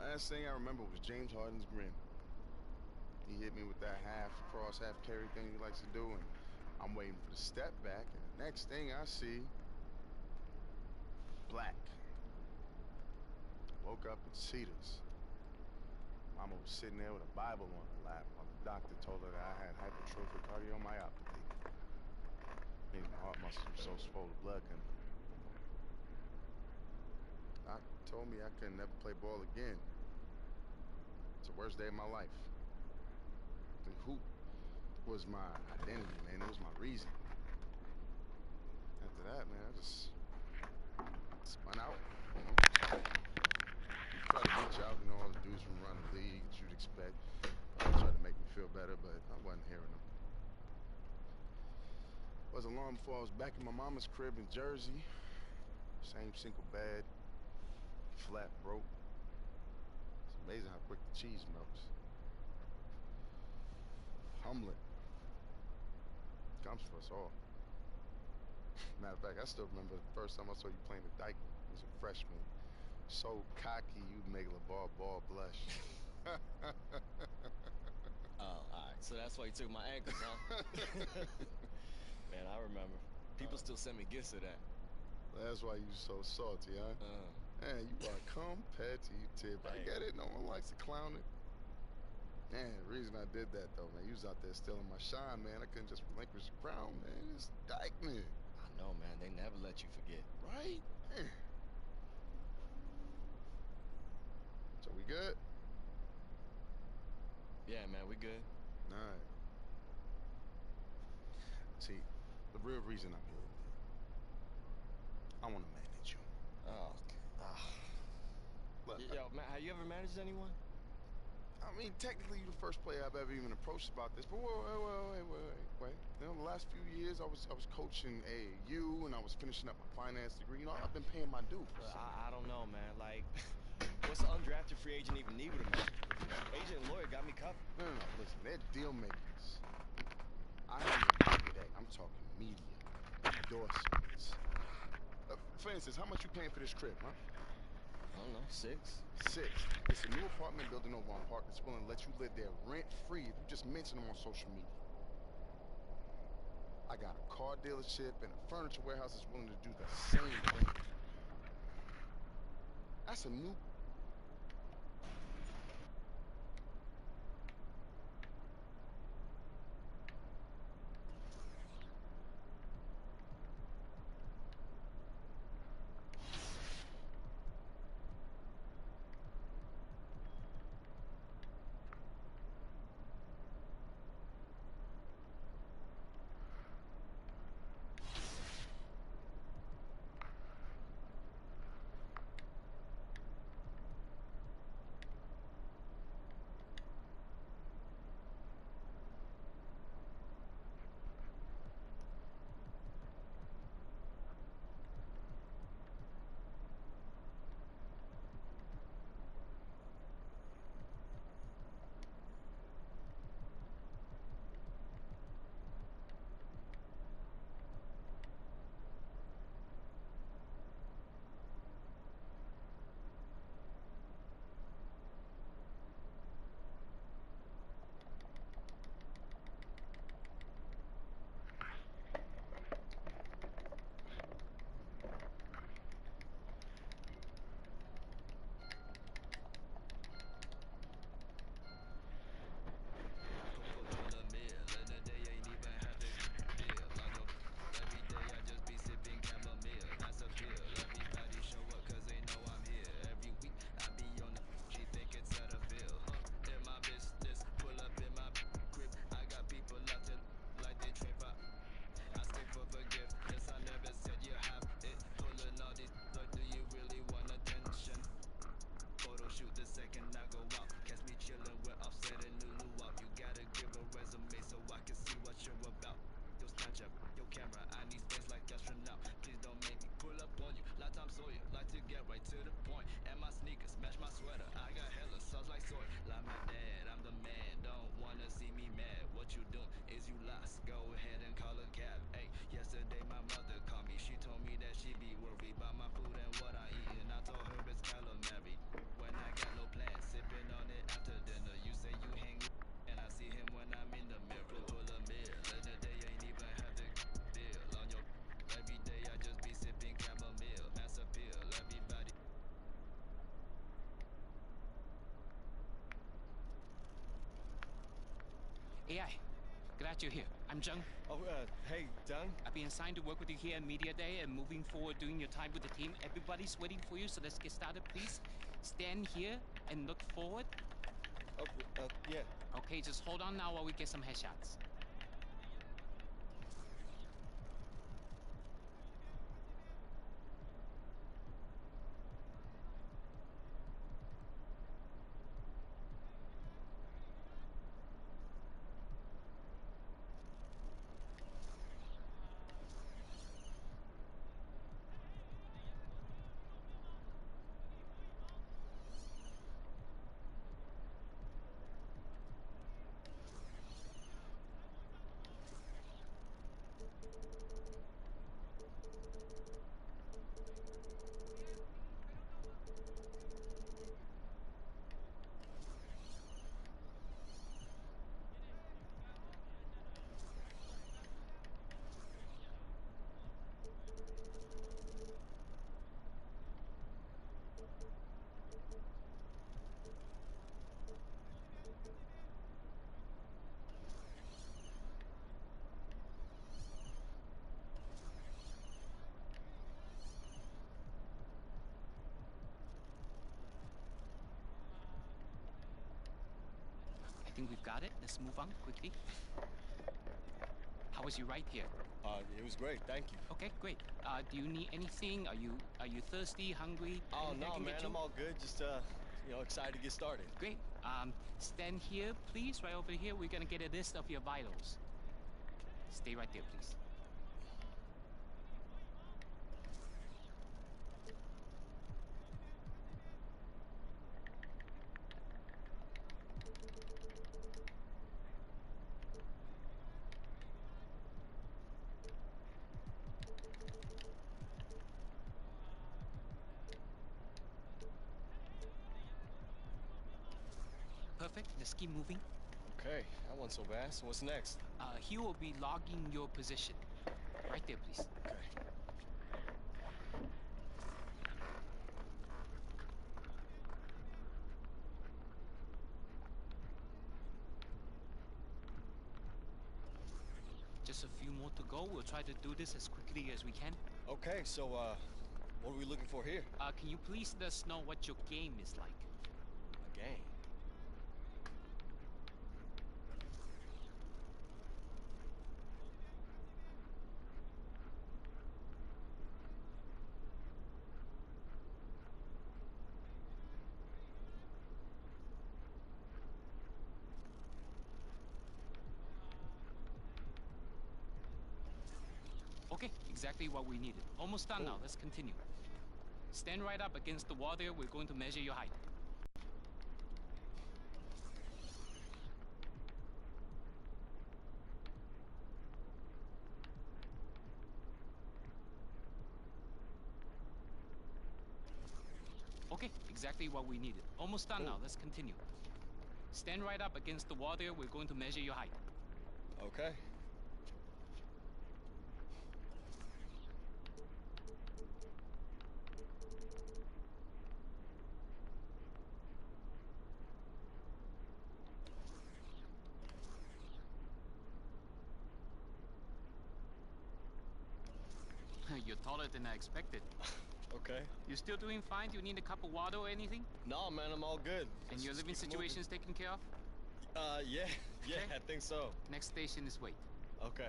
Last thing I remember was James Harden's grin. He hit me with that half cross, half carry thing he likes to do, and I'm waiting for the step back, and the next thing I see, black. Woke up in Cedars. Mama was sitting there with a Bible on her lap while the doctor told her that I had hypertrophic cardiomyopathy. Means my heart muscles were so swollen, blood couldn't. Doctor told me I couldn't never play ball again. It's the worst day of my life. The hoop was my identity, man. It was my reason. After that, man, I just spun out, you know. Tried to reach out, you know, all the dudes from around the league that you'd expect. Tried to make me feel better, but I wasn't hearing them. Wasn't long before I was back in my mama's crib in Jersey. Same single bed, flat broke. It's amazing how quick the cheese melts. Humbling. Comes for us all. Matter of fact, I still remember the first time I saw you playing the Dyke as a freshman. So cocky, you'd make LeVar Ball blush. Oh, alright. So that's why you took my ankles, huh? Man, I remember. People still send me gifts of that. That's why you so salty, huh? Man, you are competitive. I get it. No one likes to clown it. Man, the reason I did that, though, man, you was out there stealing my shine, man. I couldn't just relinquish the crown, man. It's Dykeman. I know, man. They never let you forget. Right? Man. So we good? Yeah, man, we good. All right. See, the real reason I'm here, I want to manage you. Oh, Look, yo, man, have you ever managed anyone? I mean, technically, you're the first player I've ever even approached about this. But wait. You know, the last few years, I was coaching AAU, and I was finishing up my finance degree. You know, I've been paying my dues. I don't know, man. Like, what's an undrafted free agent even need with a man? Agent and lawyer got me covered. No. Listen, they're deal makers. I ain't today. I'm talking media, endorsements. For instance, how much you paying for this crib, huh? I don't know, 6. 6. It's a new apartment building over on Park that's willing to let you live there rent-free if you just mention them on social media. I got a car dealership and a furniture warehouse that's willing to do the same thing. That's a new... catch up. Yo, camera, I need space like astronaut. Please don't make me pull up on you. Like Tom Sawyer, like to get right to the point. And my sneakers match my sweater. I got hella sauce like soy. Like my dad, I'm the man. Don't wanna see me mad. What you doing is you lost. Go ahead and call a cab. Hey, yesterday my mother called me. She told me that she be worried about my food and what I eat. And I told her it's calamari. When I got no plans, sipping on it after dinner. You say you hang with and I see him when I'm in the mirror. Pull a mirror. Later day ain't even have to deal on your. Every day I just be sipping chamomile. Mass appeal. Everybody. AI, glad you're here. I'm Zheng. Oh, hey, Deng. I've been assigned to work with you here at Media Day and moving forward doing your time with the team. Everybody's waiting for you, so let's get started, please. Stand here and look forward. Oh, yeah. Okay, just hold on now while we get some headshots. I think we've got it. Let's move on quickly. How was your ride here? It was great. Thank you. Okay, great. Do you need anything? Are you thirsty, hungry? Oh, Anything I no, can man. get you? I'm all good. Just, excited to get started. Great. Stand here, please. Right over here. We're gonna get a list of your vitals. Stay right there, please. Perfect. Let's keep moving. Okay, that wasn't so bad. So what's next? He will be logging your position. Right there, please. Okay. Just a few more to go. We'll try to do this as quickly as we can. Okay, so, what are we looking for here? Can you please let us know what your game is like? A game? Okay, exactly what we needed. Almost done now. Let's continue. Stand right up against the wall there. We're going to measure your height. Okay, exactly what we needed. Almost done now. Let's continue. Stand right up against the wall there. We're going to measure your height. Okay. You're taller than I expected. Okay. You still doing fine? Do you need a cup of water or anything? No, man, I'm all good. And your Just living keep situation's taken care of? Yeah, I think so. Next station is wait. Okay.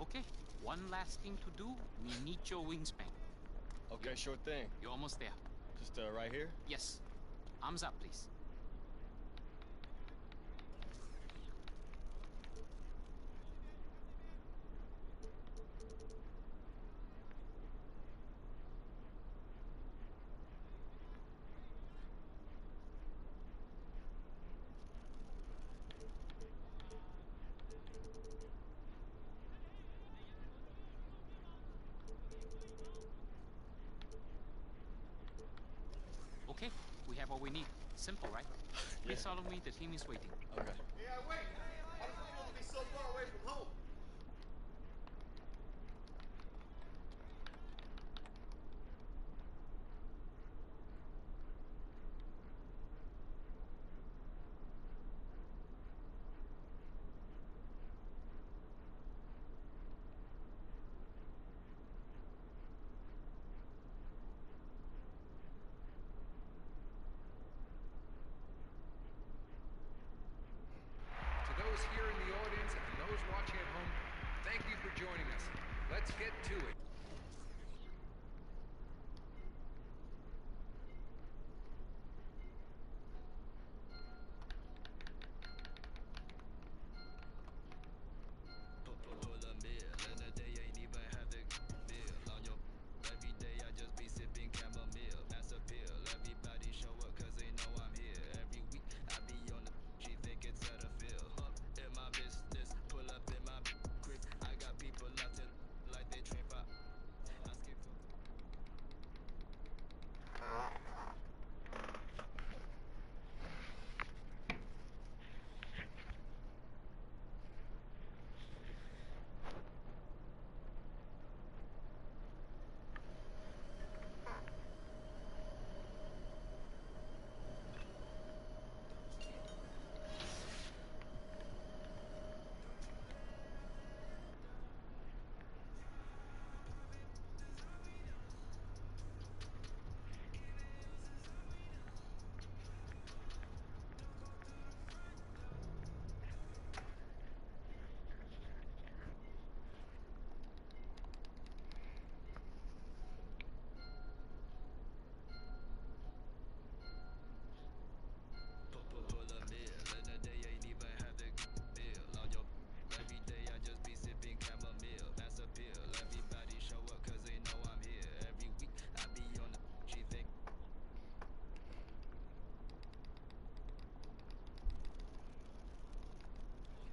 Okay, One last thing to do. We need your wingspan. Okay, sure thing. You're almost there. Just right here? Yes. Arms up, please. Okay, we have what we need. Simple, right? Please follow me. The team is waiting. Okay. Yeah, wait. How does it feel to be so far away from home? To those here in the audience and those watching at home, thank you for joining us. Let's get to it.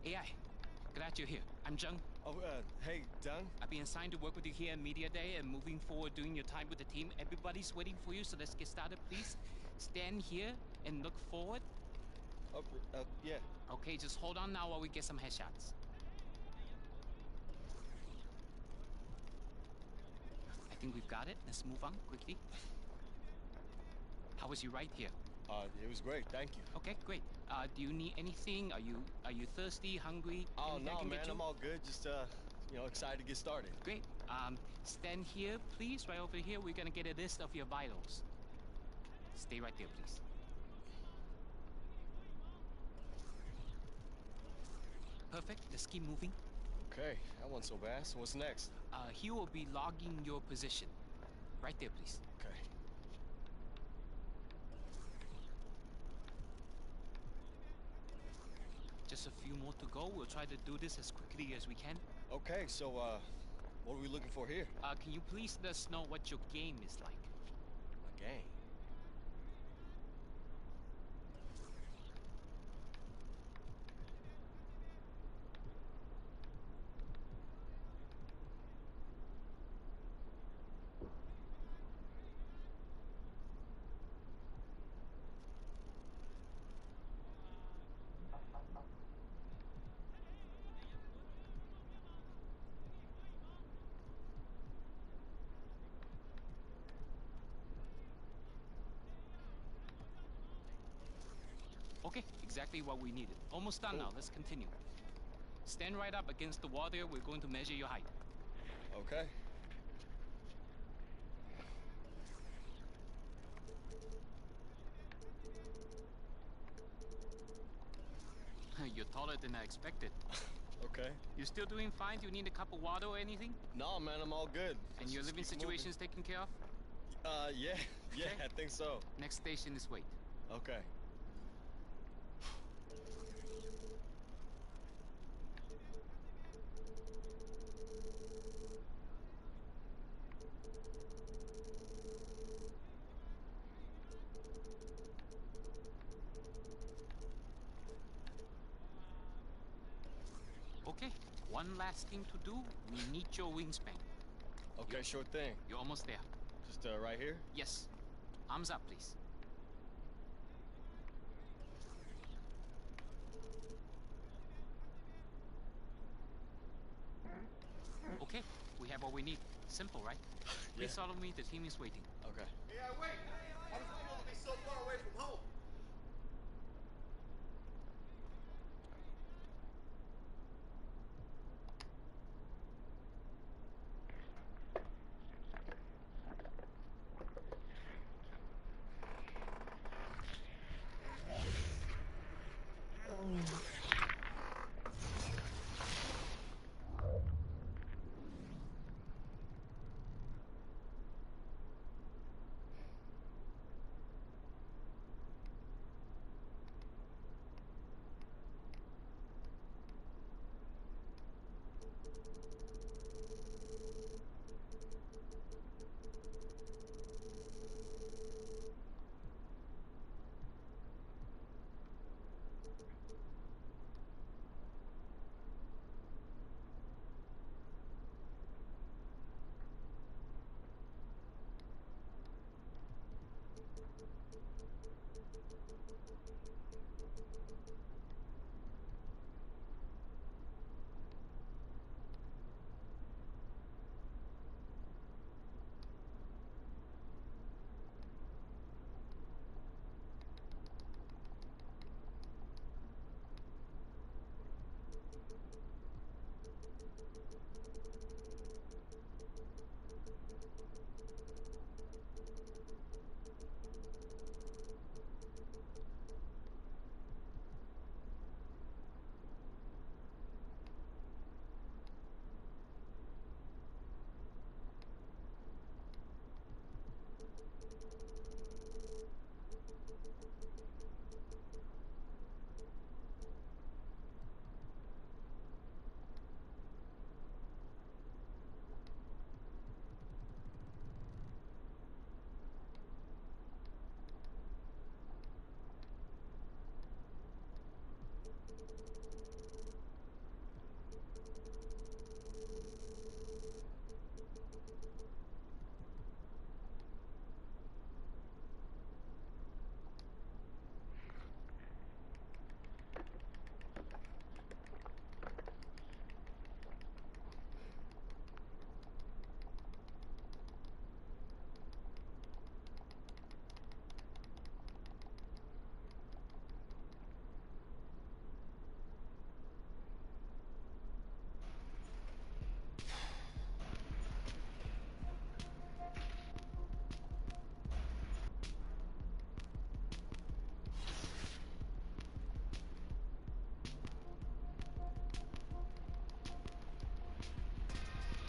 AI, glad you're here. I'm Jung. Oh, hey, Dung. I've been assigned to work with you here at Media Day and moving forward during your time with the team. Everybody's waiting for you, so let's get started, please. Stand here and look forward. Yeah. Okay, just hold on now while we get some headshots. I think we've got it. Let's move on quickly. How was your ride here? It was great. Thank you. Okay, great. Do you need anything? Are you thirsty, hungry? Oh, Anything I no, can man. get you? I'm all good. Just, excited to get started. Great. Stand here, please. Right over here. We're gonna get a list of your vitals. Stay right there, please. Perfect. Let's keep moving. Okay, that wasn't so bad. So what's next? He will be logging your position. Right there, please. Okay. Just a few more to go. We'll try to do this as quickly as we can. Okay, so, what are we looking for here? Can you please let us know what your game is like? My game? Okay, exactly what we needed. Almost done now. Let's continue. Stand right up against the wall there. We're going to measure your height. Okay. You're taller than I expected. Okay. You still doing fine? Do you need a cup of water or anything? No, man, I'm all good. And Let's your just living keep moving. situation's taken care of? Yeah, Okay. I think so. Next station is wait. Okay. Okay, one last thing to do. We need your wingspan. Okay, sure thing. You're almost there. Just right here? Yes. Arms up, please. Okay, we have what we need. Simple, right? Please follow me. The team is waiting. Okay. Yeah, wait. How does it feel to be so far away from home?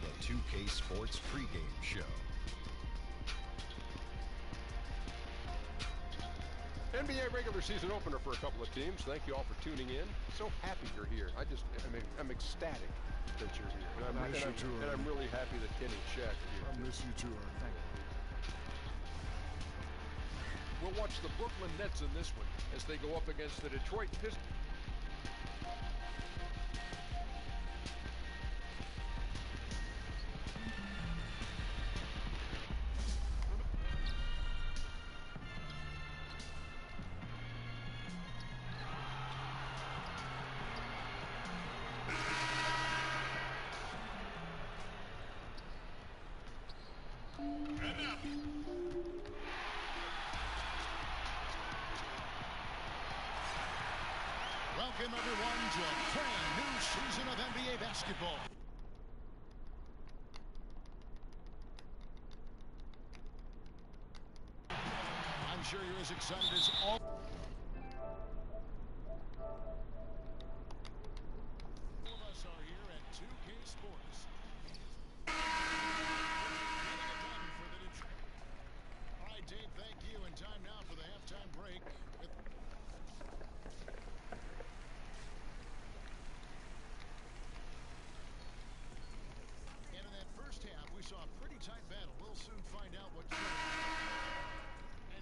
The 2K Sports pregame show. NBA regular season opener for a couple of teams. Thank you all for tuning in. So happy you're here. I'm ecstatic that you're here. And I'm really happy that Kenny and Shaq are here. I miss you too, Ernie. Thank you. We'll watch the Brooklyn Nets in this one as they go up against the Detroit Pistons. Welcome, everyone, to a brand new season of NBA basketball. I'm sure you're as excited as all of us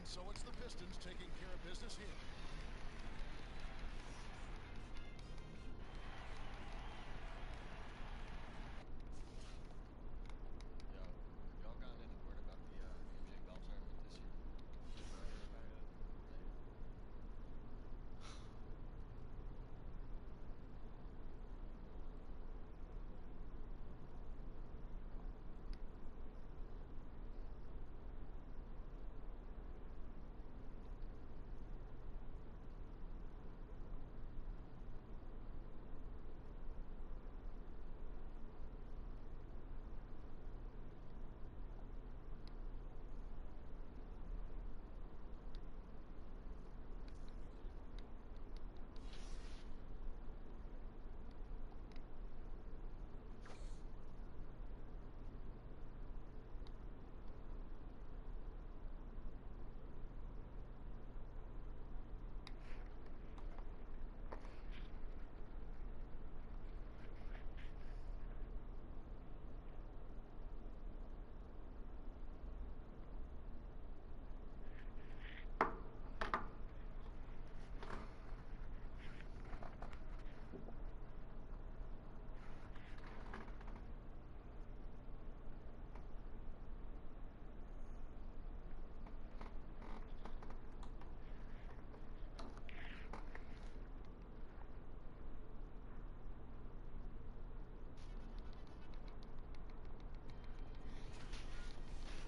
So it's the Pistons taking care of business here. Yo, y'all gotten any word about the NBA golf tournament this year? Not heard about it.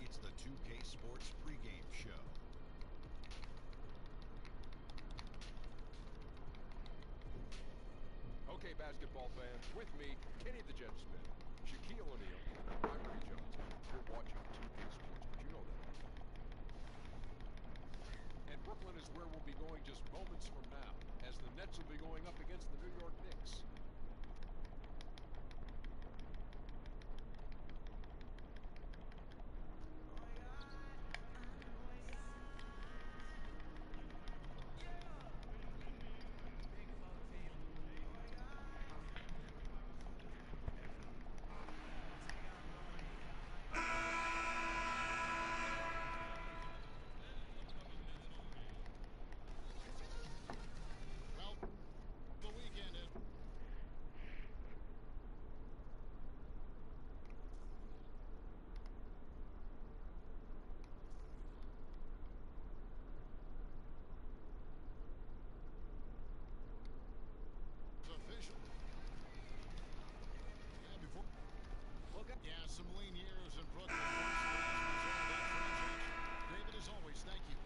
It's the 2K Sports pregame show. Okay, basketball fans, with me, Kenny the Jet Smith, Shaquille O'Neal, I'm Ray Johnson. You're watching 2K Sports, but you know that. And Brooklyn is where we'll be going just moments from now, as the Nets will be going up against the New York Knicks. Well, the weekend is official. Yeah, before. Yeah, some lean years in Brooklyn. David, as always, thank you.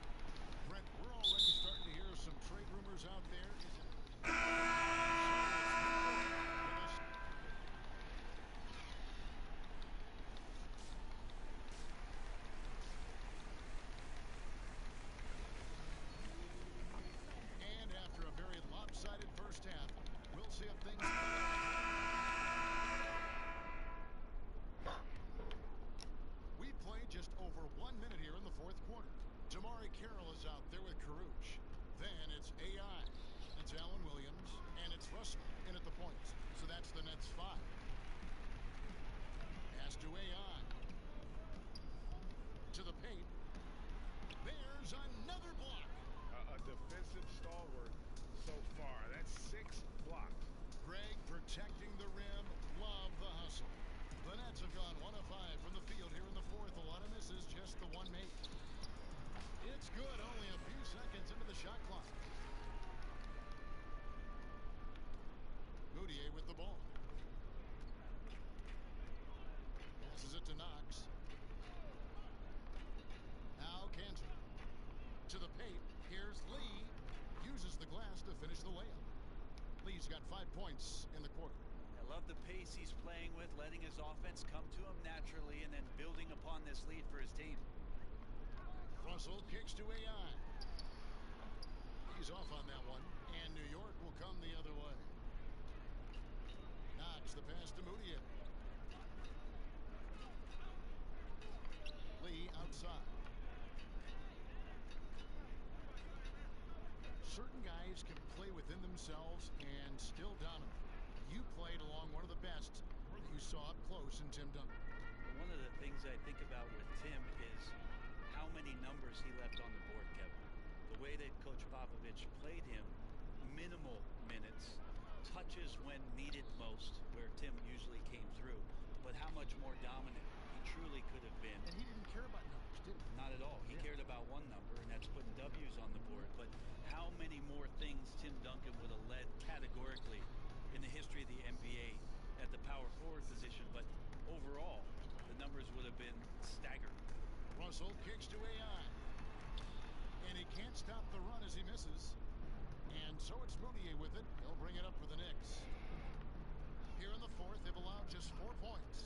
Brent, we're already starting to hear some trade rumors out there. And after a very lopsided first half, we'll see if things We played just over 1 minute here in the fourth quarter. Jamari Carroll is out there with Caruge. Then it's AI. It's Alan Williams. And it's Russell in at the points. So that's the Nets 5. Pass to AI. To the paint. There's another block. A defensive stalwart so far. That's 6 blocks. Greg protecting the rim. Love the hustle. The Nets have gone 1 of 5 from the field here in the fourth. A lot of misses, just the one made. It's good, only a few seconds into the shot clock. Moutier with the ball. Passes it to Knox. Now Cantor. To the paint. Here's Lee. Uses the glass to finish the layup. Lee's got 5 points in the quarter. I love the pace he's playing with, letting his offense come to him naturally and then building upon this lead for his team. Russell kicks to AI. He's off on that one, and New York will come the other way. Knox the pass to Moutier. Lee outside. Certain guys can play within themselves and still dominate. You played along one of the best that you saw up close in Tim Duncan. One of the things I think about with Tim is how many numbers he left on the board. way that Coach Popovich played him, minimal minutes, touches when needed most, where Tim usually came through, but how much more dominant he truly could have been. And he didn't care about numbers, did he? Not at all. He cared about one number, and that's putting W's on the board. But how many more things Tim Duncan would have led categorically in the history of the NBA at the power forward position, but overall, the numbers would have been staggering. Russell kicks to AI. And he can't stop the run as he misses. And so it's Moutier with it. He'll bring it up for the Knicks. Here in the fourth, they've allowed just 4 points.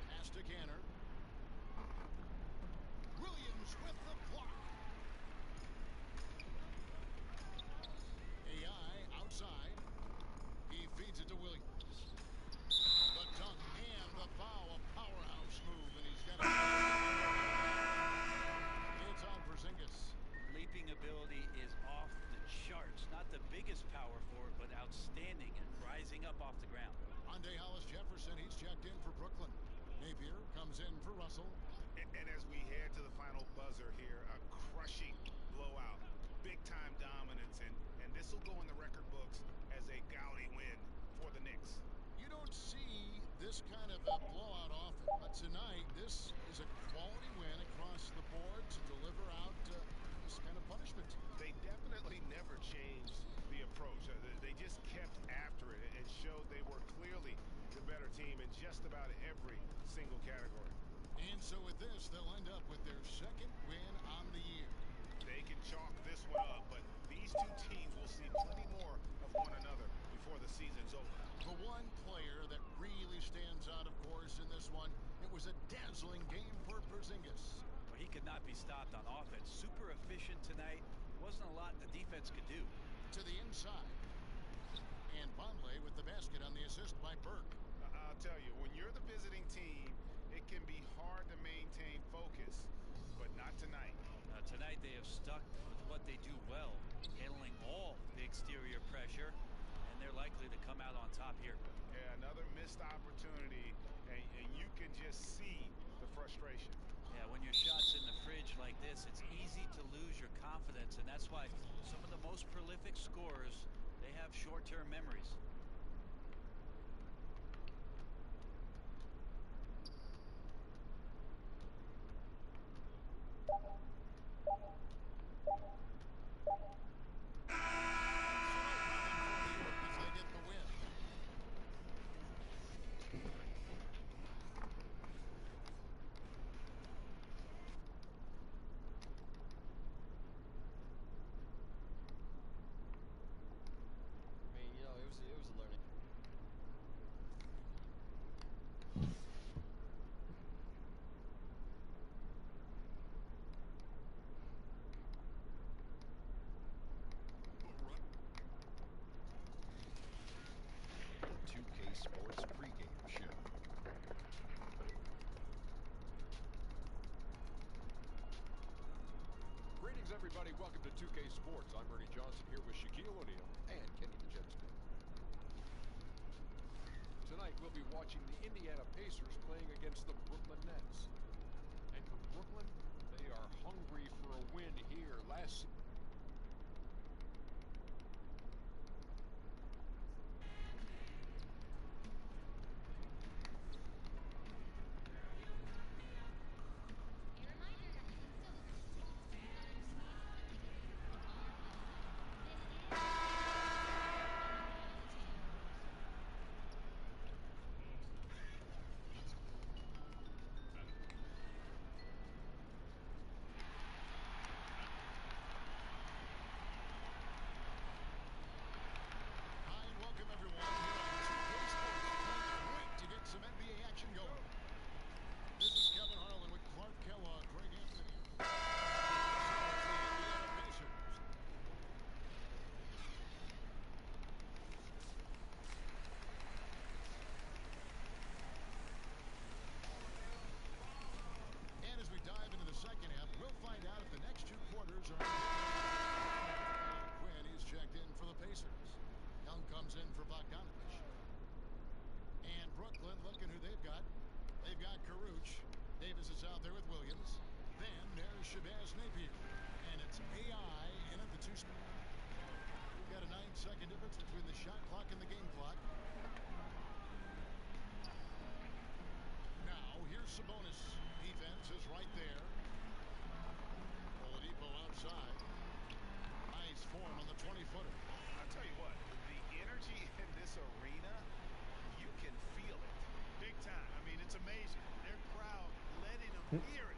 Pass to Canner. Williams with the block. AI outside. He feeds it to Williams. The dunk and the foul, a powerhouse move, and he's got it. It's on Porzingis. Leaping ability is off the charts. Not the biggest power forward, but outstanding and rising up off the ground. Andre Hollis Jefferson, he's checked in for Brooklyn. Napier comes in for Russell. And as we head to the final buzzer here, a crushing blowout, big-time dominance, and this will go in the record books as a gaudy win for the Knicks. You don't see this kind of a blowout often, but tonight this is a quality win across the board to deliver out this kind of punishment. They definitely never changed the approach. They just kept after it and showed they were clearly the better team in just about every single category. And so with this, they'll end up with their second win on the year. They can chalk this one up, but these two teams will see plenty more of one another before the season's over. The one player that really stands out, of course, in this one, it was a dazzling game for Porzingis. Well, he could not be stopped on offense. Super efficient tonight. Wasn't a lot the defense could do. To the inside. And Vonleh with the basket on the assist by Burke. I'll tell you, when you're the visiting team, it can be hard to maintain focus, but not tonight. Tonight they have stuck with what they do well, handling all the exterior pressure, and they're likely to come out on top here. Yeah, another missed opportunity, and you can just see the frustration. Yeah, when your shot's in the fridge like this, it's easy to lose your confidence, and that's why some of the most prolific scorers, they have short-term memories. Sports pregame show. Greetings, everybody. Welcome to 2K Sports. I'm Ernie Johnson here with Shaquille O'Neal and Kenny the Jet Smith. Tonight, we'll be watching the Indiana Pacers playing against the Brooklyn Nets. And for Brooklyn, they are hungry for a win here last season. there's Shabazz Napier. And it's AI in at the 2 spot. We've got a 9-second difference between the shot clock and the game clock. Now, here's Sabonis. Defense is right there. Oladipo outside. Nice form on the 20-footer. I'll tell you what, the energy in this arena, you can feel it. Big time. I mean, it's amazing. Their crowd letting them hear